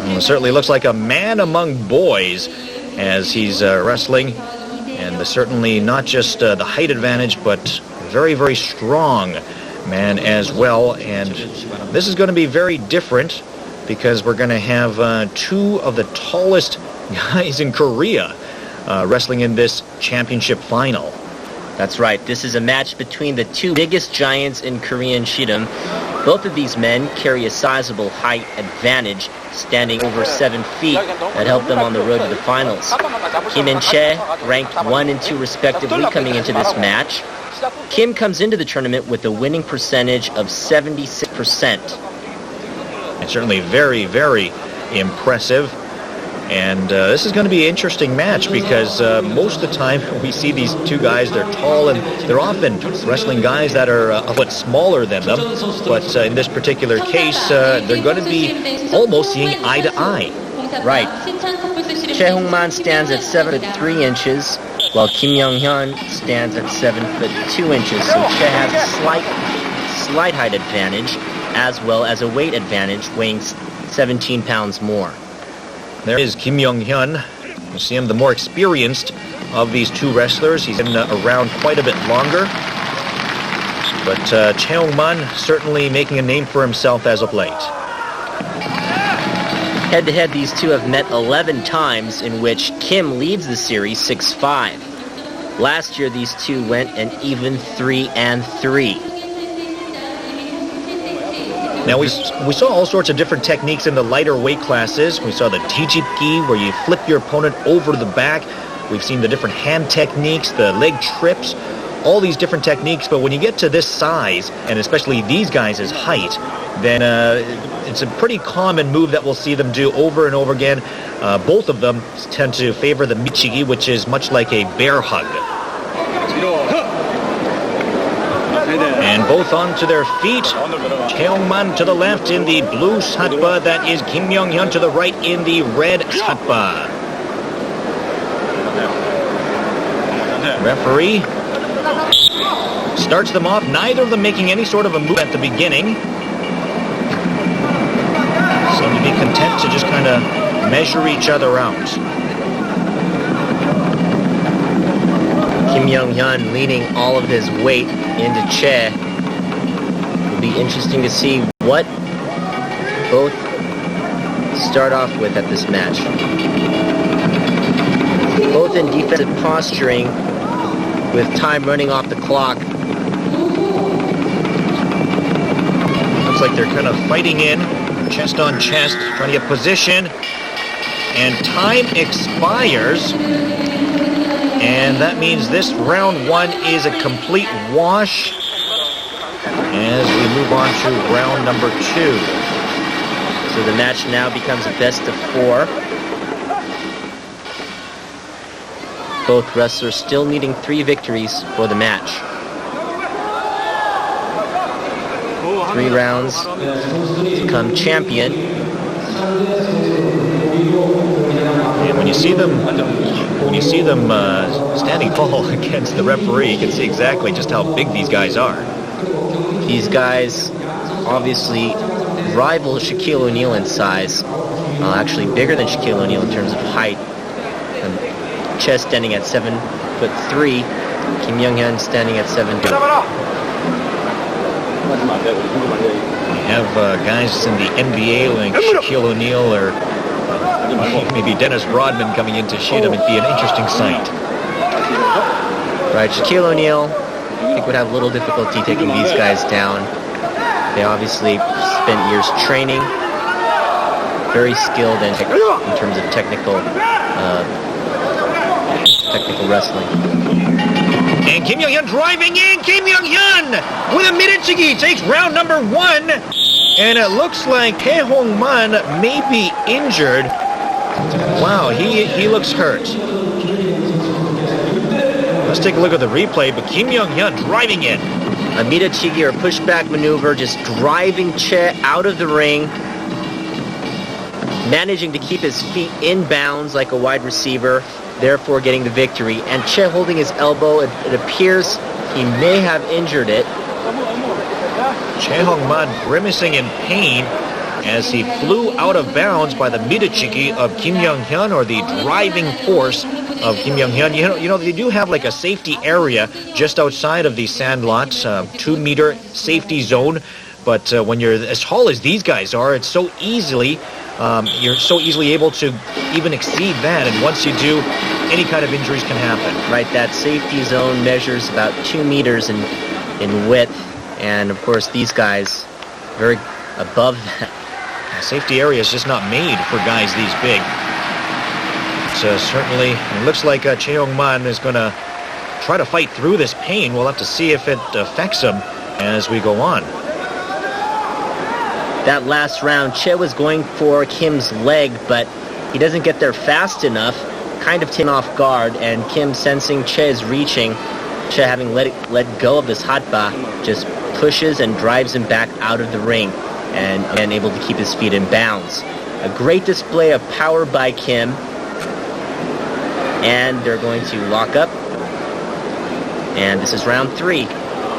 It certainly looks like a man among boys as he's wrestling, and certainly not just the height advantage, but very, very strong man as well. And this is going to be very different because we're going to have two of the tallest guys in Korea wrestling in this championship final. That's right. This is a match between the two biggest giants in Korean Ssireum. Both of these men carry a sizable height advantage, standing over 7 feet, that helped them on the road to the finals. Kim and Chae ranked 1 and 2 respectively coming into this match. Kim comes into the tournament with a winning percentage of 76%. And certainly very, very impressive. And this is going to be an interesting match because most of the time we see these two guys, they're tall and they're often wrestling guys that are a foot smaller than them. But in this particular case, they're going to be almost seeing eye to eye. Right. Hong Man stands at 7'3" while Kim Young-hyun stands at 7'2". So Chae has a slight height advantage as well as a weight advantage, weighing 17 pounds more. There is Kim Young-hyun. You see him, the more experienced of these two wrestlers. He's been around quite a bit longer. But Hong Man certainly making a name for himself as of late. Head-to-head, these two have met 11 times, in which Kim leads the series 6-5. Last year, these two went an even 3-3. Now, we saw all sorts of different techniques in the lighter weight classes. We saw the Tijipki, where you flip your opponent over the back. We've seen the different hand techniques, the leg trips, all these different techniques. But when you get to this size, and especially these guys' height, then it's a pretty common move that we'll see them do over and over again. Both of them tend to favor the Michigi, which is much like a bear hug. And both onto their feet. Hong Man to the left in the blue satpa. That is Kim Young-hyun to the right in the red satpa. Referee starts them off. Neither of them making any sort of a move at the beginning. Seem to be content to just kind of measure each other out. Kim Young-hyun leaning all of his weight into Chae. It'll be interesting to see what both start off with at this match. Both in defensive posturing with time running off the clock. Looks like they're kind of fighting in, chest on chest, trying to get position. And time expires. And that means this round 1 is a complete wash as we move on to round number 2. So the match now becomes a best of 4. Both wrestlers still needing 3 victories for the match. 3 rounds to become champion. when you see them standing tall against the referee, you can see exactly just how big these guys are. These guys obviously rival Shaquille O'Neal in size. Actually bigger than Shaquille O'Neal in terms of height. Che standing at 7'3", Kim Young-hyun standing at 7'2". You have guys in the NBA like Shaquille O'Neal or maybe Dennis Rodman coming into Ssireum. It'd be an interesting sight. Right, Shaquille O'Neal, I think would have little difficulty taking these guys down. They obviously spent years training, very skilled in terms of technical wrestling. And Kim Young-hyun driving in. Kim Young-hyun with a Midochigi takes round number 1. And it looks like Tae Hong Man may be injured. Wow, he looks hurt. Let's take a look at the replay, but Kim Young-hyun driving in. A Midochigi or pushback maneuver, just driving Che out of the ring, managing to keep his feet in bounds like a wide receiver, therefore getting the victory. And Che holding his elbow, it appears he may have injured it. Tae Hong Man grimacing in pain as he flew out of bounds by the Midochigi of Kim Young-hyun, or the driving force of Kim Young-hyun. You know, they do have like a safety area just outside of the sandlots, 2-meter safety zone. But when you're as tall as these guys are, it's so easily, you're so easily able to even exceed that. And once you do, any kind of injuries can happen. Right, that safety zone measures about 2 meters in width. And of course, these guys, very above that. The safety area is just not made for guys these big. So certainly, it looks like Tae Hong Man is going to try to fight through this pain. We'll have to see if it affects him as we go on. That last round, Che was going for Kim's leg, but he doesn't get there fast enough, kind of taken off guard, and Kim, sensing Che is reaching, Che having let go of this hatba, just pushes and drives him back out of the ring, and again able to keep his feet in bounds. A great display of power by Kim, and they're going to lock up. And this is round 3,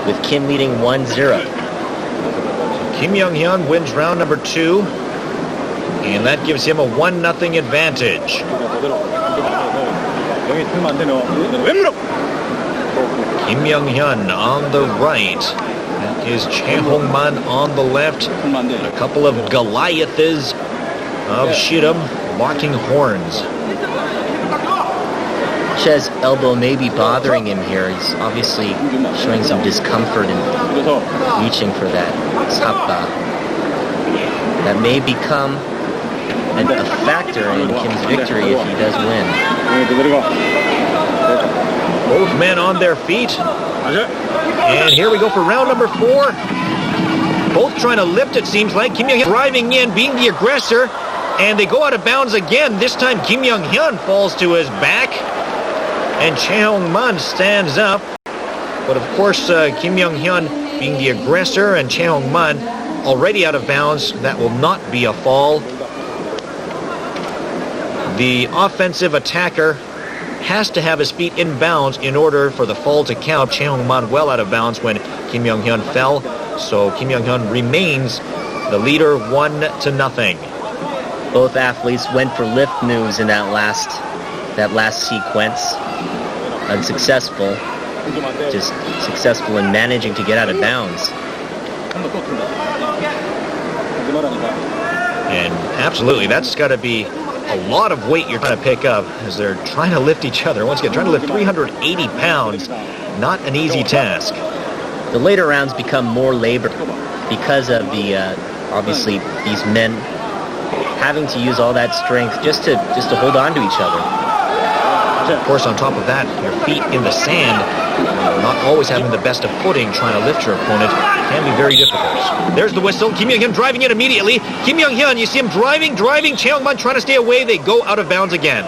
with Kim leading 1-0. Kim Young-hyun wins round number 2, and that gives him a 1-0 advantage. Kim Young-hyun on the right. That is Tae Hong Man on the left. A couple of Goliaths of Ssireum locking horns. Che's elbow may be bothering him here. He's obviously showing some discomfort in reaching for that sappa. That may become a factor in Kim's victory if he does win. Both men on their feet. And here we go for round number 4. Both trying to lift, it seems like. Kim Young-hyun driving in, being the aggressor. And they go out of bounds again. This time Kim Young-hyun falls to his back. And Tae Hong Man stands up. But of course, Kim Young-hyun being the aggressor and Tae Hong Man already out of bounds. That will not be a fall. The offensive attacker has to have his feet in bounds in order for the fall to count. Tae Hong Man well out of bounds when Kim Young-hyun fell. So Kim Young-hyun remains the leader 1-0. Both athletes went for lift moves in that last sequence. Unsuccessful. Just successful in managing to get out of bounds. And absolutely, that's got to be a lot of weight you're trying to pick up as they're trying to lift each other. Once again, trying to lift 380 pounds. Not an easy task. The later rounds become more labor because of the, obviously, these men having to use all that strength just to hold on to each other. Of course, on top of that, your feet in the sand, not always having the best of footing, trying to lift your opponent, can be very difficult. There's the whistle. Kim Young-hyun driving in immediately. Kim Young-hyun, you see him driving. Tae Hong Man trying to stay away. They go out of bounds again.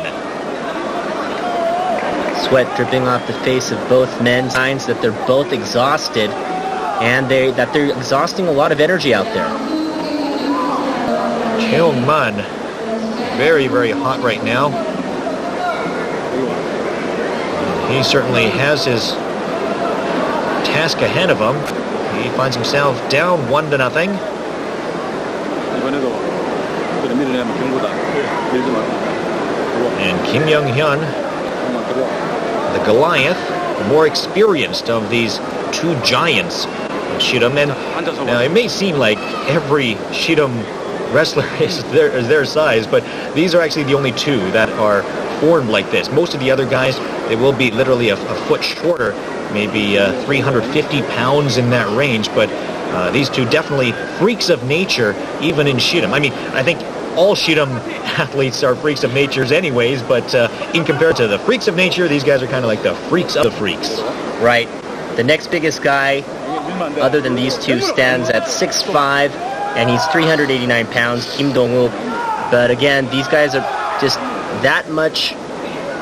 Sweat dripping off the face of both men, signs that they're both exhausted, and that they're exhausting a lot of energy out there. Tae Hong Man, very, very hot right now. He certainly has his task ahead of him. He finds himself down 1-0. And Kim Young-hyun, the Goliath, the more experienced of these two giants of Ssireum. And now it may seem like every Ssireum wrestler is their size, but these are actually the only two that are formed like this. Most of the other guys, they will be literally a foot shorter, maybe 350 pounds in that range, but these two definitely freaks of nature, even in Ssireum. I mean, I think all Ssireum athletes are freaks of nature anyways, but in comparison to the freaks of nature, these guys are kind of like the freaks of the freaks. Right. The next biggest guy, other than these two, stands at 6'5", and he's 389 pounds, Kim Dong-woo. But again, these guys are just that much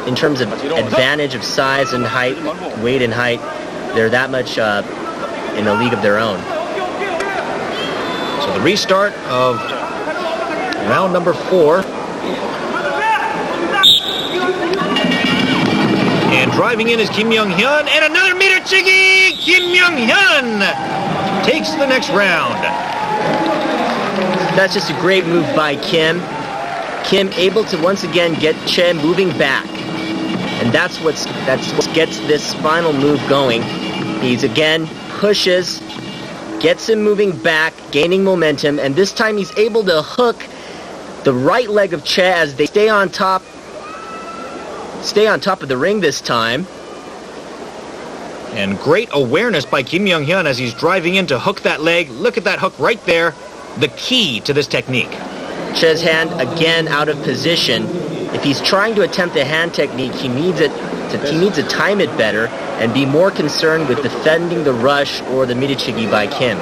in terms of advantage of size and height, weight and height. They're that much in a league of their own. So the restart of round number 4. And driving in is Kim Young-hyun, and another meter chigi! Kim Young-hyun takes the next round. That's just a great move by Kim. Kim able to once again get Che moving back. And that's what gets this final move going. He's again pushes, gets him moving back, gaining momentum, and this time he's able to hook the right leg of Che as they stay on top of the ring this time. And great awareness by Kim Young-hyun as he's driving in to hook that leg. Look at that hook right there. The key to this technique. Che's hand again out of position. If he's trying to attempt a hand technique, he needs to time it better and be more concerned with defending the rush or the midochigi by Kim.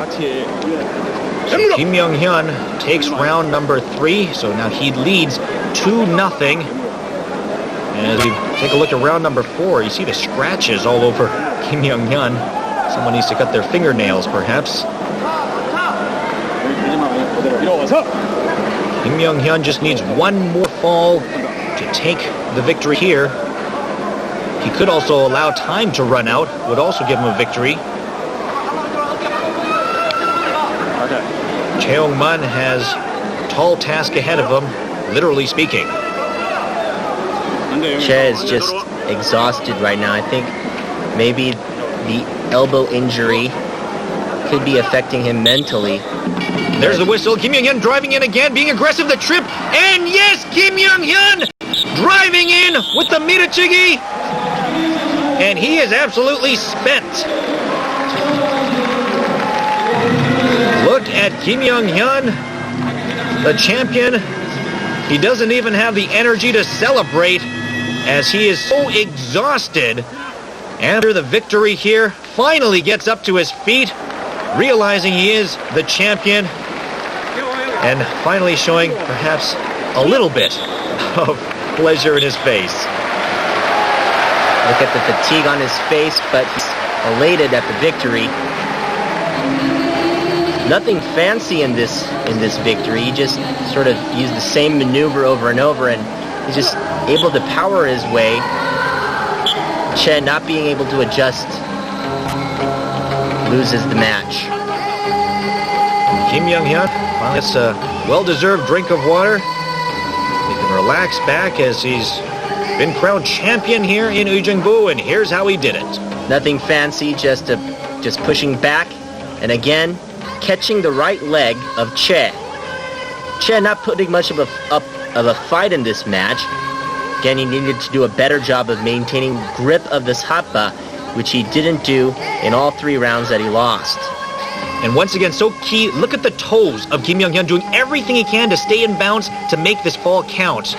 So Kim Young-hyun takes round number 3, so now he leads 2-0. And as we take a look at round number 4, you see the scratches all over Kim Young-hyun. Someone needs to cut their fingernails, perhaps. Kim Young-hyun just needs one more fall to take the victory here. He could also allow time to run out, would also give him a victory. Hong Man has a tall task ahead of him, literally speaking. Che is just exhausted right now. I think maybe the elbow injury could be affecting him mentally. There's the whistle. Kim Young-hyun driving in again, being aggressive, the trip. And yes, Kim Young-hyun driving in with the midochigi. And he is absolutely spent. Look at Kim Young-hyun, the champion. He doesn't even have the energy to celebrate as he is so exhausted. After the victory here, finally gets up to his feet, realizing he is the champion, and finally showing perhaps a little bit of pleasure in his face. Look at the fatigue on his face, but he's elated at the victory. Nothing fancy in this victory. He just sort of used the same maneuver over and over, and he's just able to power his way. Che, not being able to adjust, loses the match. Kim Young-hyun gets a well-deserved drink of water. He can relax back as he's been crowned champion here in Uijeongbu, and here's how he did it. Nothing fancy, just pushing back, and again catching the right leg of Che. Che not putting much of a fight in this match. Again, he needed to do a better job of maintaining grip of this hapa, which he didn't do in all 3 rounds that he lost. And once again, so key, look at the toes of Kim Young-hyun doing everything he can to stay in bounds to make this fall count.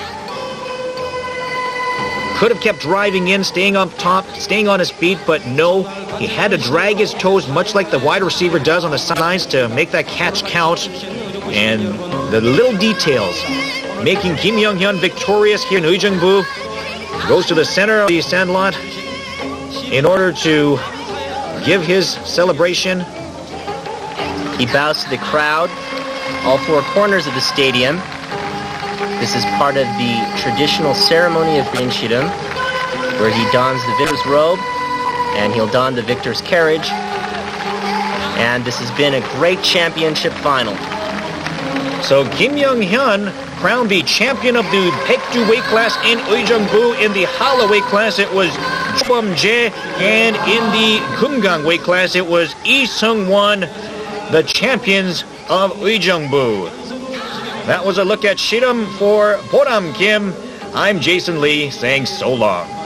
Could have kept driving in, staying up top, staying on his feet, but no, he had to drag his toes much like the wide receiver does on the sidelines to make that catch count. And the little details making Kim Young-hyun victorious here in Uijeongbu. Goes to the center of the sandlot in order to give his celebration. He bows to the crowd, all 4 corners of the stadium. This is part of the traditional ceremony of Ssireum. where he dons the victor's robe, and he'll don the victor's carriage. And this has been a great championship final. So Kim Young-hyun crowned the champion of the Baekdu weight class in Uijeongbu. In the Hala weight class, it was Bum Jae, and in the Kumgang weight class, it was Lee Seung-won, the champions of Uijeongbu. That was a look at Ssireum for Boram Kim. I'm Jason Lee saying so long.